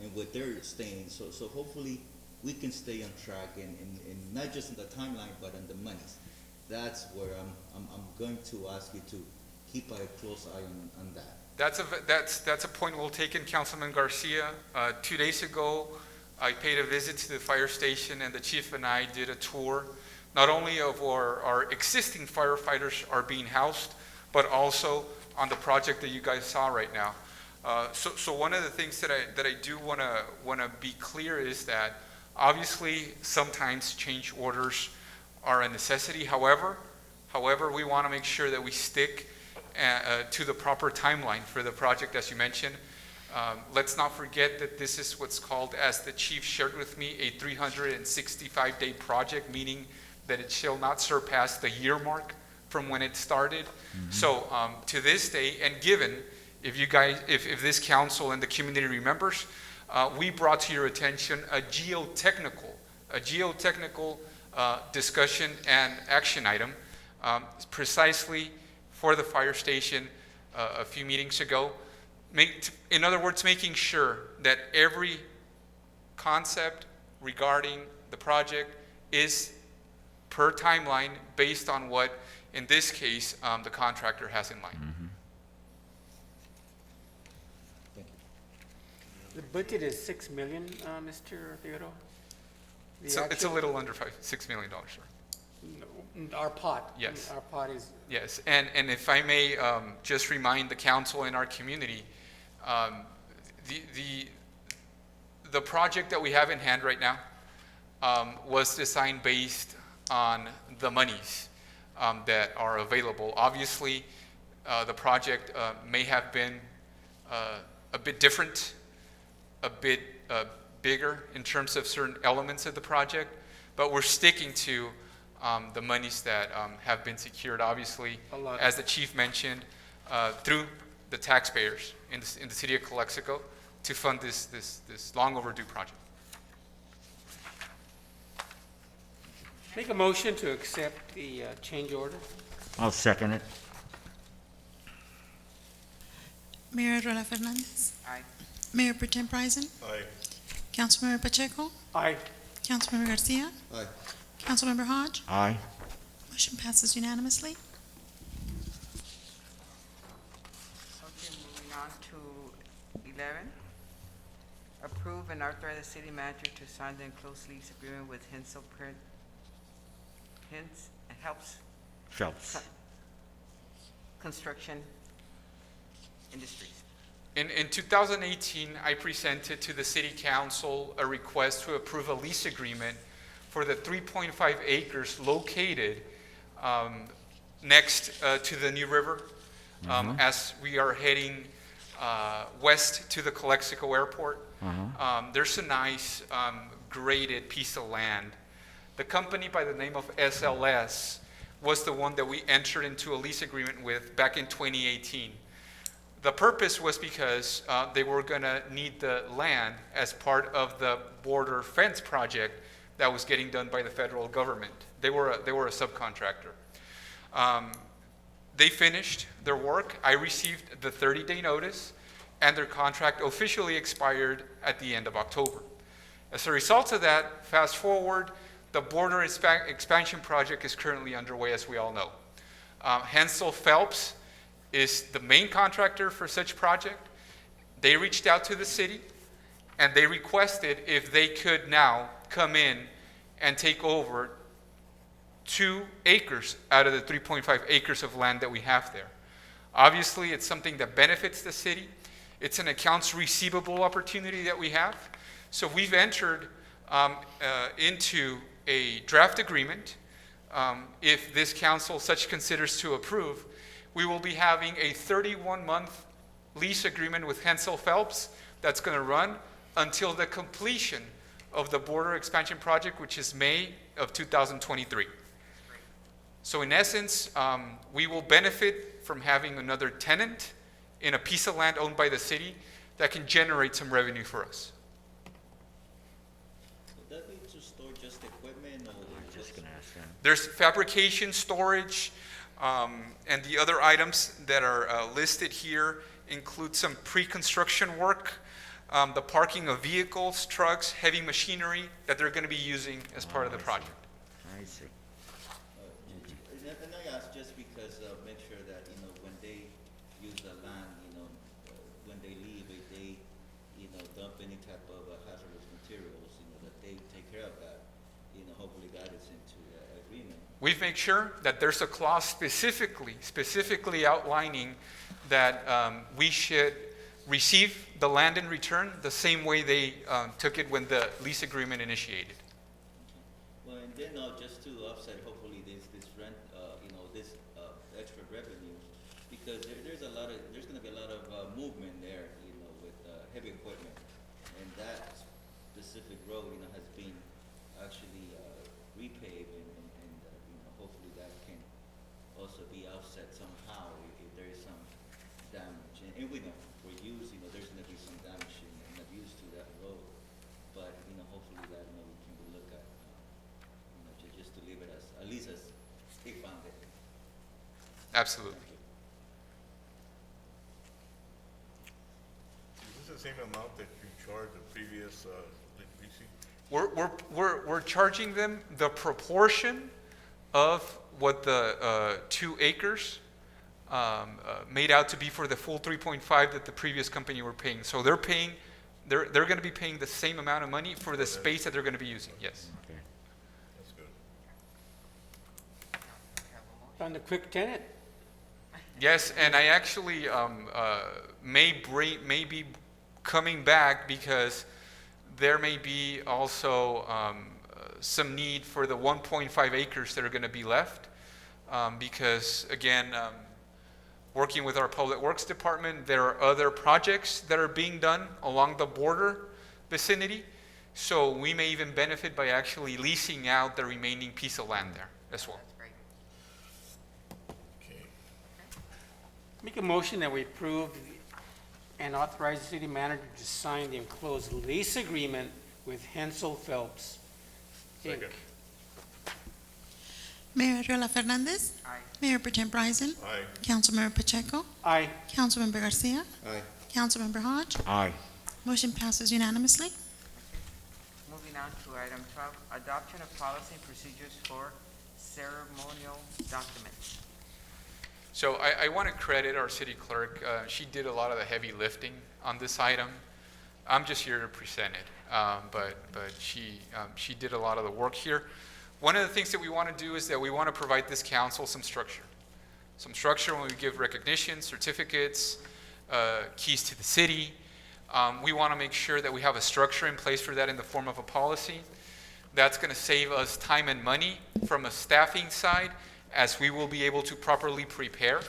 and what they're staying. So hopefully we can stay on track and not just in the timeline, but on the monies. That's where I'm going to ask you to keep a close eye on that. That's a point well taken, Councilman Garcia. 2 days ago, I paid a visit to the fire station, and the chief and I did a tour, not only of where our existing firefighters are being housed, but also on the project that you guys saw right now. So one of the things that I do want to be clear is that obviously sometimes change orders are a necessity. However, we want to make sure that we stick to the proper timeline for the project, as you mentioned. Let's not forget that this is what's called, as the chief shared with me, a 365-day project, meaning that it shall not surpass the year mark from when it started. Mm-hmm. So to this day, and given, if this council and the community remembers, we brought to your attention a geotechnical discussion and action item, precisely for the fire station a few meetings ago. In other words, making sure that every concept regarding the project is per timeline based on what, in this case, the contractor has in mind. Mm-hmm. The budget is 6 million, Mr. Figueroa? So it's a little under $6 million, sir. No, our pot. Yes. Our pot is. Yes, and if I may just remind the council and our community, the project that we have in hand right now was designed based on the monies that are available. Obviously, the project may have been a bit different, a bit bigger in terms of certain elements of the project, but we're sticking to the monies that have been secured, obviously, as the chief mentioned, through the taxpayers in the city of Calexico to fund this long overdue project. Make a motion to accept the change order. I'll second it. Mayor Rola Fernandez, Aye. Mayor Pro Tem Bryson, Aye. Councilmember Pacheco, Aye. Councilmember Garcia, Aye. Councilmember Hodge. Aye. Motion passes unanimously. Okay, moving on to 11. Approve and authorize the city manager to sign the enclosed lease agreement with Hensel Print. Helps Phelps. Construction Industries. In 2018, I presented to the City Council a request to approve a lease agreement for the 3.5 acres located next to the New River, as we are heading west to the Calexico Airport. There's a nice graded piece of land. The company by the name of SLS was the one that we entered into a lease agreement with back in 2018. The purpose was because they were going to need the land as part of the border fence project that was getting done by the federal government. They were a subcontractor. They finished their work. I received the 30-day notice, and their contract officially expired at the end of October. As a result of that, fast forward, the border expansion project is currently underway, as we all know. Hensel Phelps is the main contractor for such project. They reached out to the city and they requested if they could now come in and take over 2 acres out of the 3.5 acres of land that we have there. Obviously, it's something that benefits the city. It's an accounts receivable opportunity that we have. So we've entered into a draft agreement. If this council such considers to approve, we will be having a 31-month lease agreement with Hensel Phelps that's going to run until the completion of the border expansion project, which is May of 2023. So in essence, we will benefit from having another tenant in a piece of land owned by the city that can generate some revenue for us. Would that be to store just equipment or Just gonna ask that. There's fabrication, storage, and the other items that are listed here include some pre-construction work, the parking of vehicles, trucks, heavy machinery that they're going to be using as part of the project. I see. And I ask just because, make sure that, when they use the land, when they leave, if they, dump any type of hazardous materials, that they take care of that, hopefully that is into the agreement. We've made sure that there's a clause specifically outlining that we should receive the land in return the same way they took it when the lease agreement initiated. Well, and then just to offset, hopefully this rent, this extra revenue, because there's going to be a lot of movement there, with heavy equipment, and that specific road, has been actually repaved, and hopefully that can also be offset somehow if there is some damage. And we know for use, there's going to be some damage and abuse to that road, but hopefully that we can look at, just to leave it as at least as state funded. Absolutely. Is this the same amount that you charged the previous leasing? We're charging them the proportion of what the 2 acres made out to be for the full 3.5 that the previous company were paying. So they're going to be paying the same amount of money for the space that they're going to be using. Yes. Okay. That's good. On the quick tenant, Yes, and I actually may be coming back because there may be also some need for the 1.5 acres that are going to be left because, again, working with our Public Works Department, there are other projects that are being done along the border vicinity, so we may even benefit by actually leasing out the remaining piece of land there as well. Okay. make a motion that we approve and authorize the city manager to sign the enclosed lease agreement with Hensel Phelps, Inc. Second. Mayor Arreola Fernandez. Aye. Mayor Pro Tem Bryson. Aye. Councilmember Pacheco. Aye. Councilmember Garcia. Aye. Councilmember Hodge. Aye. Motion passes unanimously. Moving on to item 12, adoption of policy and procedures for ceremonial documents. So I want to credit our city clerk. She did a lot of the heavy lifting on this item. I'm just here to present it, but she did a lot of the work here. One of the things that we want to do is that we want to provide this council some structure. Some structure when we give recognition, certificates, keys to the city. We want to make sure that we have a structure in place for that in the form of a policy. That's going to save us time and money from a staffing side, as we will be able to properly prepare.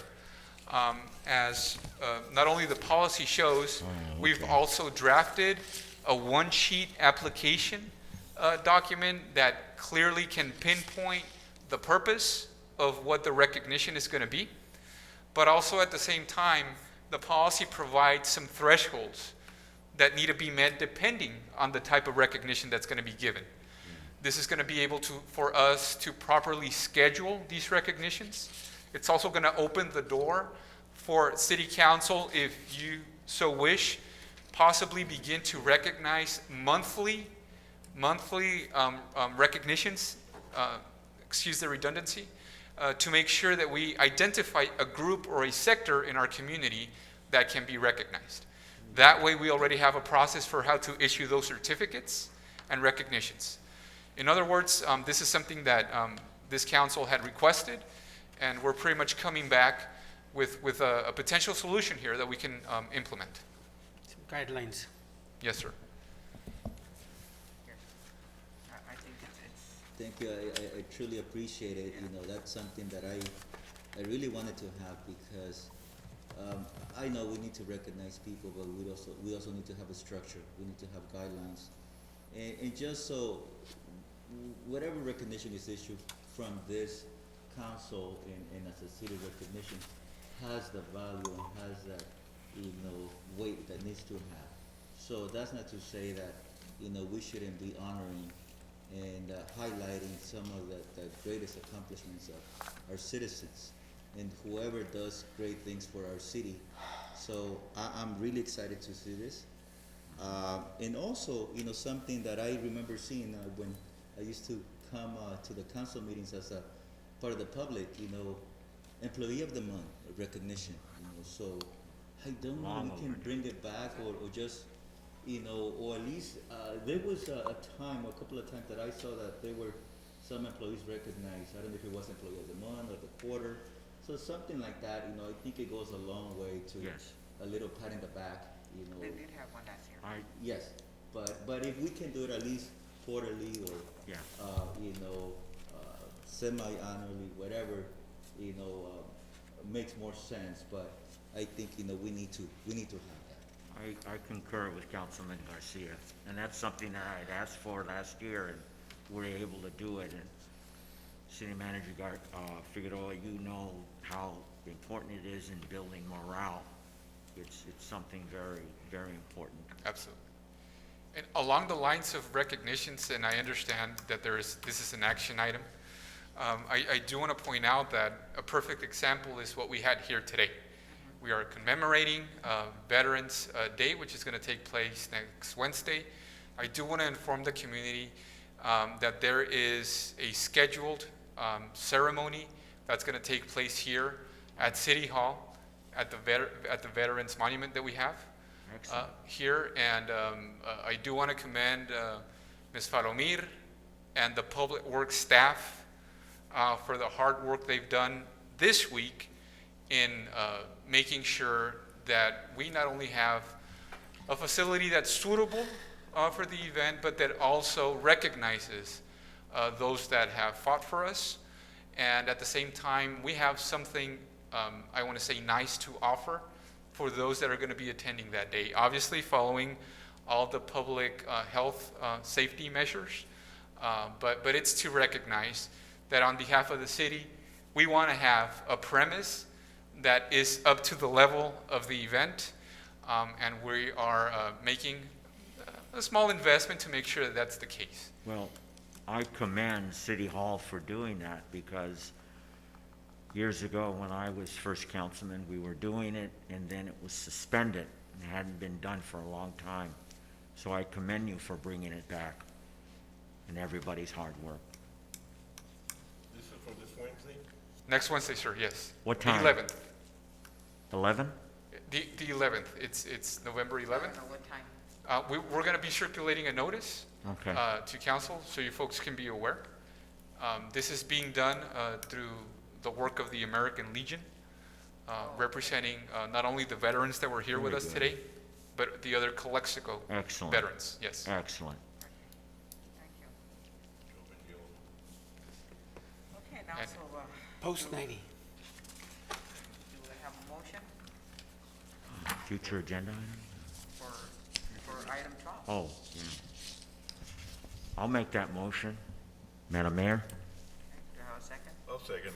As not only the policy shows, we've also drafted a one-sheet application document that clearly can pinpoint the purpose of what the recognition is going to be. But also at the same time, the policy provides some thresholds that need to be met depending on the type of recognition that's going to be given. This is going to be able to, for us to properly schedule these recognitions. It's also going to open the door for city council, if you so wish, possibly begin to recognize monthly recognitions, excuse the redundancy, to make sure that we identify a group or a sector in our community that can be recognized. That way, we already have a process for how to issue those certificates and recognitions. In other words, this is something that this council had requested, and we're pretty much coming back with a potential solution here that we can implement. Some guidelines. Yes, sir. I think it's Thank you. I truly appreciate it. You know, that's something that I really wanted to have because I know we need to recognize people, but we also need to have a structure. We need to have guidelines, and just so whatever recognition is issued from this council and as a city recognition has the value and has that weight that needs to have. So that's not to say that we shouldn't be honoring and highlighting some of the greatest accomplishments of our citizens and whoever does great things for our city. So I'm really excited to see this. And also, something that I remember seeing when I used to come to the council meetings as a part of the public, Employee of the Month recognition. So I don't know if we can bring it back or just, or at least there was a couple of times that I saw that there were some employees recognized. I don't know if it was Employee of the Month or the quarter. So something like that, I think it goes a long way to a little pat in the back, They did have one last year. Yes, but if we can do it at least quarterly or semi-annually, whatever, makes more sense. But I think we need to have that. I concur with Councilman Garcia, and that's something that I had asked for last year, and we were able to do it. And City Manager Figueroa, you know how important it is in building morale. It's something very, very important. Absolutely. And along the lines of recognitions, and I understand that this is an action item, I do want to point out that a perfect example is what we had here today. We are commemorating Veterans Day, which is going to take place next Wednesday. I do want to inform the community that there is a scheduled ceremony that's going to take place here at City Hall at the Veterans Monument that we have here. And I do want to commend Ms. Falomir and the Public Works staff for the hard work they've done this week in making sure that we not only have a facility that's suitable for the event, but that also recognizes those that have fought for us. And at the same time, we have something, I want to say, nice to offer for those that are going to be attending that day. Obviously, following all the public health safety measures, but it's to recognize that on behalf of the city, we want to have a premise that is up to the level of the event, and we are making a small investment to make sure that that's the case. Well, I commend City Hall for doing that because years ago when I was first councilman, we were doing it and then it was suspended. It hadn't been done for a long time. So I commend you for bringing it back and everybody's hard work. This is for this Wednesday? Next Wednesday, sir, yes. What time? The 11th. 11? The 11th. It's November 11th. I don't know what time. We're going to be circulating a notice Okay. to council so you folks can be aware. This is being done through the work of the American Legion, representing not only the veterans that were here with Very us good. today, but the other Calexico Excellent. veterans. Yes. Excellent. Thank you. Okay, now, And- so, Post 90. do we have a motion Future agenda item? for item 12? Oh, yeah. I'll make that motion. Madam Mayor? Okay, do I have a second? I'll second.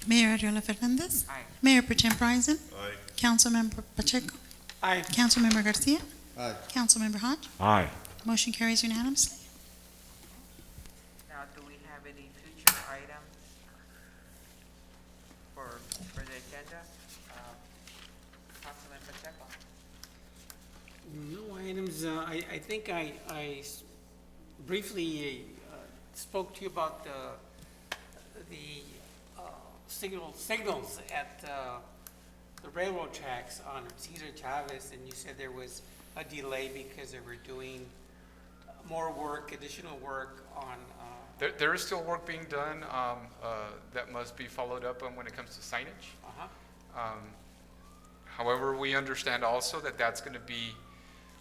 Mayor Arreola Fernandez. Aye. Mayor Pro Tem Bryson. Aye. Councilmember Pacheco. Aye. Councilmember Garcia. Aye. Councilmember Hodge. Aye. Motion carries unanimously. Now, do we have any future items for the agenda? Councilman Pacheco? No items. I think I briefly spoke to you about the signals at the railroad tracks on Cesar Chavez, and you said there was a delay because they were doing more work, additional work on, There is still work being done that must be followed up on when it comes to signage. However, we understand also that that's going to be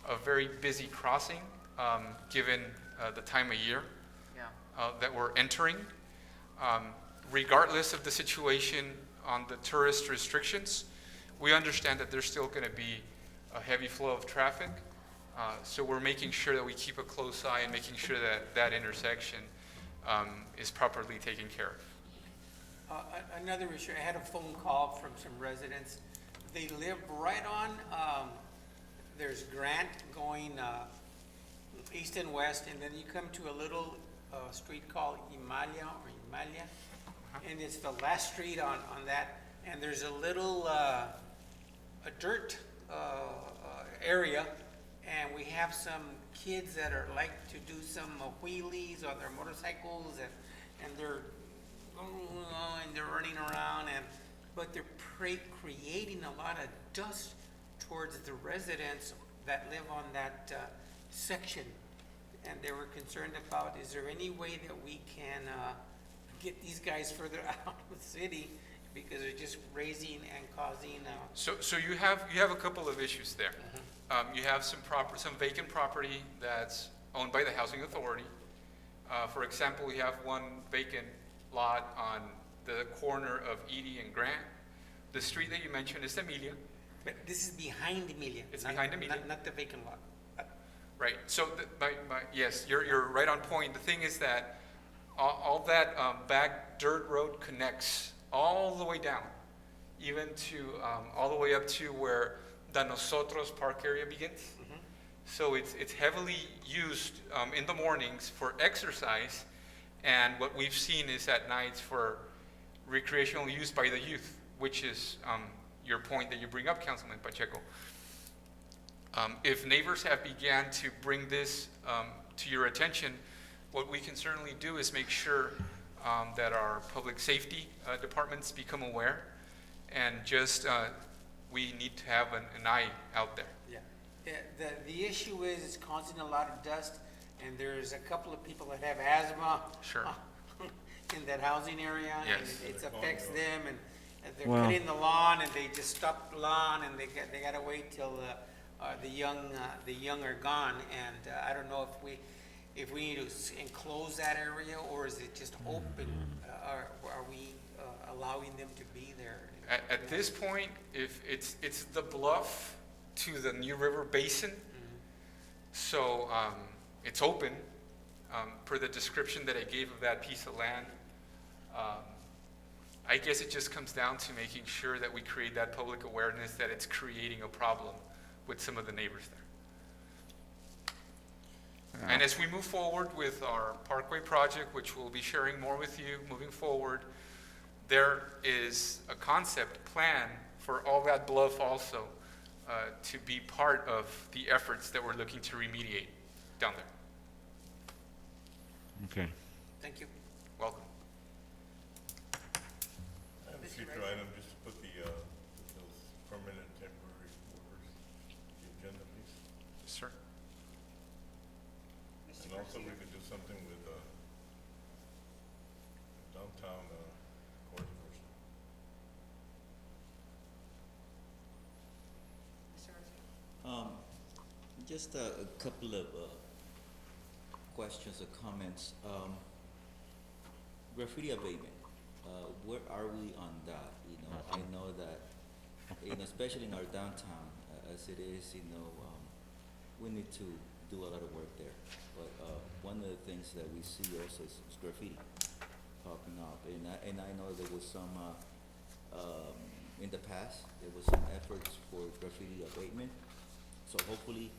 a very busy crossing, given the time of year that we're entering. Regardless of the situation on the tourist restrictions, we understand that there's still going to be a heavy flow of traffic. So we're making sure that we keep a close eye and making sure that that intersection is properly taken care of. another issue. I had a phone call from some residents. They live right on, there's Grant going east and west, and then you come to a little street called Imalia, and it's the last street on that, and there's a little a dirt area, and we have some kids that are like to do some wheelies on their motorcycles, and they're running around, but they're creating a lot of dust towards the residents that live on that section. And they were concerned about, is there any way that we can get these guys further out of the city, because they're just raising and causing. So you have a couple of issues there. You have some vacant property that's owned by the housing authority. For example, we have one vacant lot on the corner of Edie and Grant. The street that you mentioned is Emilia. But this is behind Emilia. It's behind Emilia. Not the vacant lot. Right. So, yes, you're right on point. The thing is that all that back dirt road connects all the way down, even to all the way up to where the Nosotros Park area begins. So it's heavily used in the mornings for exercise, and what we've seen is at nights for recreational use by the youth, which is your point that you bring up, Councilman Pacheco. If neighbors have began to bring this to your attention, what we can certainly do is make sure that our public safety departments become aware, and just we need to have an eye out there. Yeah. The issue is it's causing a lot of dust, and there's a couple of people that have asthma. Sure. In that housing area. Yes. And it affects them, and they're Well- cutting the lawn, and they just stop the lawn, and they gotta wait till the young are gone. And I don't know if we need to enclose that area, or is it just open? Are we allowing them to be there? At this point, if it's the bluff to the New River Basin, so it's open per the description that I gave of that piece of land. I guess it just comes down to making sure that we create that public awareness that it's creating a problem with some of the neighbors there. And as we move forward with our Parkway project, which we'll be sharing more with you moving forward, there is a concept plan for all that bluff also to be part of the efforts that we're looking to remediate down there. Okay. Thank you. Welcome. I have a future item, just to put those permanent temporary workers, the agenda, please. Yes, sir. And also, we could do something with downtown court person. Just a couple of questions or comments. Graffiti abatement, where are we on that? You know, I know that, especially in our downtown, as it is, we need to do a lot of work there. But one of the things that we see also is graffiti popping up, and I know there was some in the past there was some efforts for graffiti abatement. So hopefully,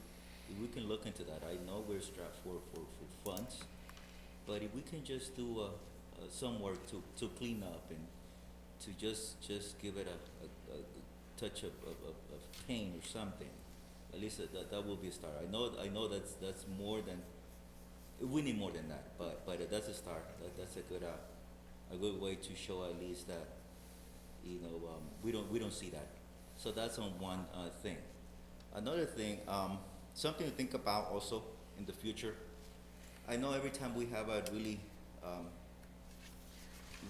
if we can look into that. I know we're strapped for funds, but if we can just do some work to clean up and to just give it a touch of paint or something, at least that will be a start. I know that's more than We need more than that, but that's a start. That's a good way to show at least that, we don't see that. So that's on one thing. Another thing, something to think about also in the future. I know every time we have a really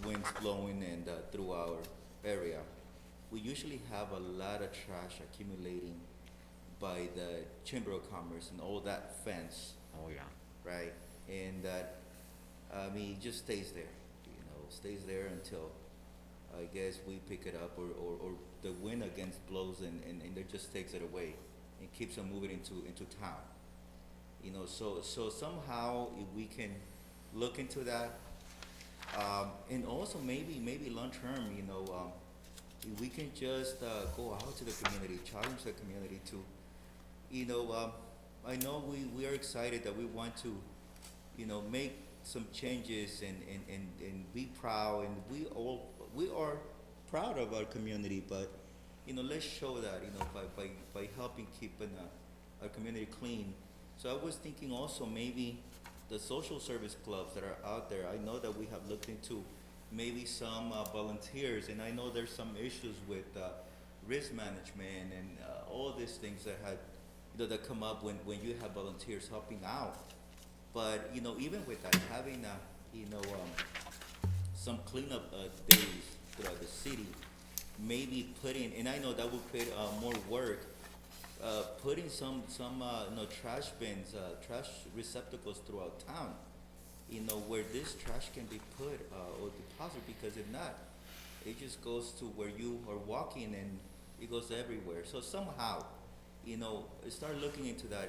winds blowing and through our area, we usually have a lot of trash accumulating by the Chamber of Commerce and all that fence, Oh, yeah. right? And that, it just stays there, stays there until, I guess, we pick it up or the wind against blows and it just takes it away and keeps on moving into town. So somehow if we can look into that, and also maybe long term, if we can just go out to the community, challenge the community to, I know we are excited that we want to, make some changes and be proud, and we are proud of our community, but, let's show that, by helping keeping our community clean. So I was thinking also maybe the social service clubs that are out there, I know that we have looked into maybe some volunteers, and I know there's some issues with risk management and all these things that had, that come up when you have volunteers helping out. But, even with that, having, some cleanup days throughout the city, maybe putting, and I know that will create more work, putting some trash bins, trash receptacles throughout town, where this trash can be put or deposited, because if not, it just goes to where you are walking and it goes everywhere. So somehow, start looking into that,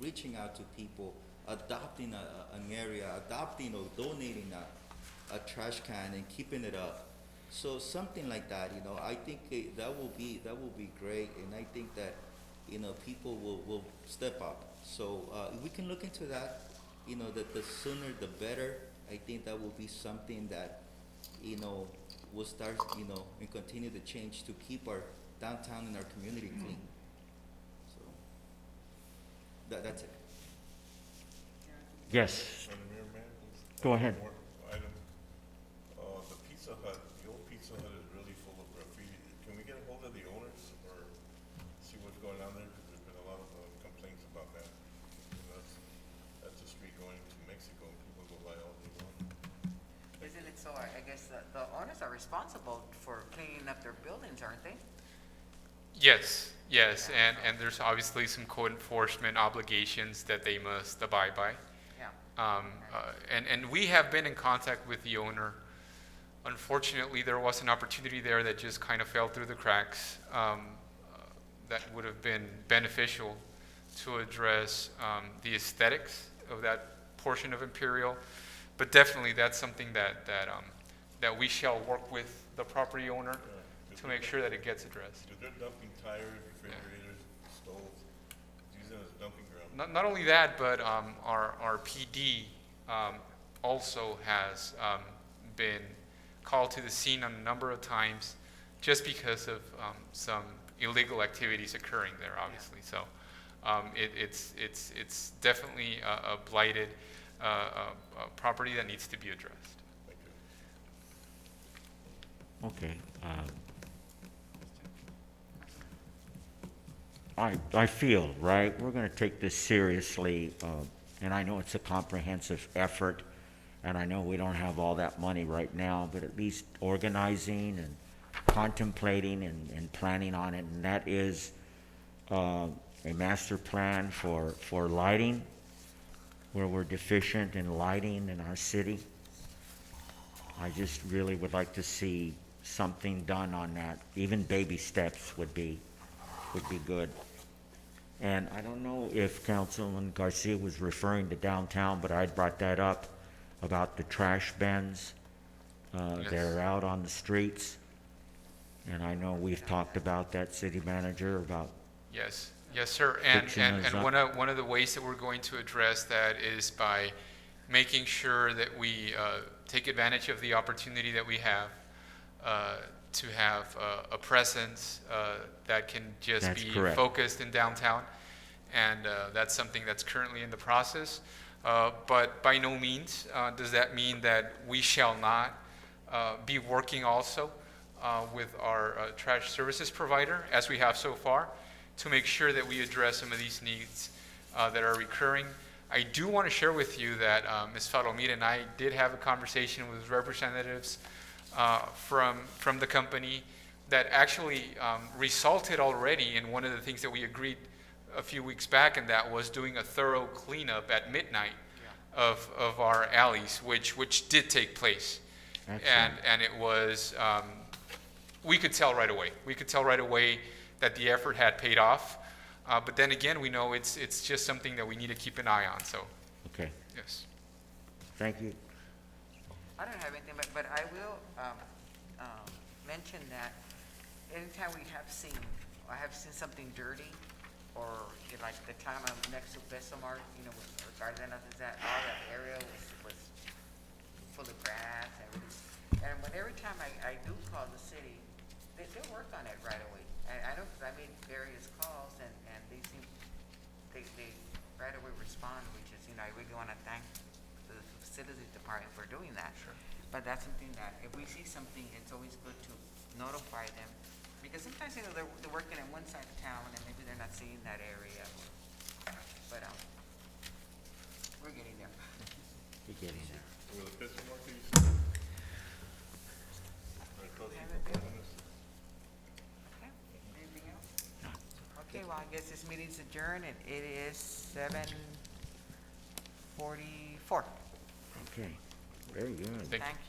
reaching out to people, adopting an area, adopting or donating a trash can and keeping it up. So something like that, I think that will be great, and I think that, people will step up. So if we can look into that, that the sooner the better. I think that will be something that, will start, and continue to change to keep our downtown and our community clean. So that's it. Yes, Madam Mayor, man? Go ahead. One more item. The Pizza Hut, the old Pizza Hut is really full of graffiti. Can we get a hold of the owners or see what's going on there? Because there's been a lot of complaints about that. That's a street going to Mexico, and people go by all day long. Isn't it so? I guess the owners are responsible for cleaning up their buildings, aren't they? Yes, and there's obviously some code enforcement obligations that they must abide by. Yeah. And we have been in contact with the owner. Unfortunately, there was an opportunity there that just kind of fell through the cracks, that would have been beneficial to address the aesthetics of that portion of Imperial. But definitely, that's something that we shall work with the property owner to make sure that it gets addressed. Because they're dumping tires, refrigerators, stoves, using it as a dumping ground. Not only that, but our PD also has been called to the scene a number of times just because of some illegal activities occurring there, obviously. So it's definitely a blighted property that needs to be addressed. okay. I feel, right, we're going to take this seriously, and I know it's a comprehensive effort, and I know we don't have all that money right now, but at least organizing and contemplating and planning on it, and that is a master plan for lighting, where we're deficient in lighting in our city. I just really would like to see something done on that. Even baby steps would be good. And I don't know if Councilman Garcia was referring to downtown, but I brought that up about the trash bins that are out on the streets. And I know we've talked about that, city manager, about Yes, sir. And fixing those up. one of the ways that we're going to address that is by making sure that we take advantage of the opportunity that we have to have a presence that can just That's be correct. focused in downtown. And that's something that's currently in the process. But by no means does that mean that we shall not be working also with our trash services provider, as we have so far, to make sure that we address some of these needs that are recurring. I do want to share with you that Ms. Falomita and I did have a conversation with representatives from the company that actually resulted already in one of the things that we agreed a few weeks back, and that was doing a thorough cleanup at midnight of our alleys, which did take place. And it was, we could tell right away. We could tell right away that the effort had paid off. But then again, we know it's just something that we need to keep an eye on, so, Okay, yes. thank you. I don't have anything, but I will mention that anytime I have seen something dirty, or like the time I'm next to Besomar, with Gardenas, is that all that area was full of grass and everything. And every time I do call the city, they'll work on it right away. And I know, because I made various calls, and they right away respond, which is, I really want to thank the facilities department for doing that. Sure. But that's something that, if we see something, it's always good to notify them. Because sometimes, they're working in one side of town, and maybe they're not seeing that area. But, we're getting there. You're getting there. Will the fifth more, please? Okay, anything else? Okay, well, I guess this meeting's adjourned, and it is 7:44. Okay, very good. Thank you. Thank you.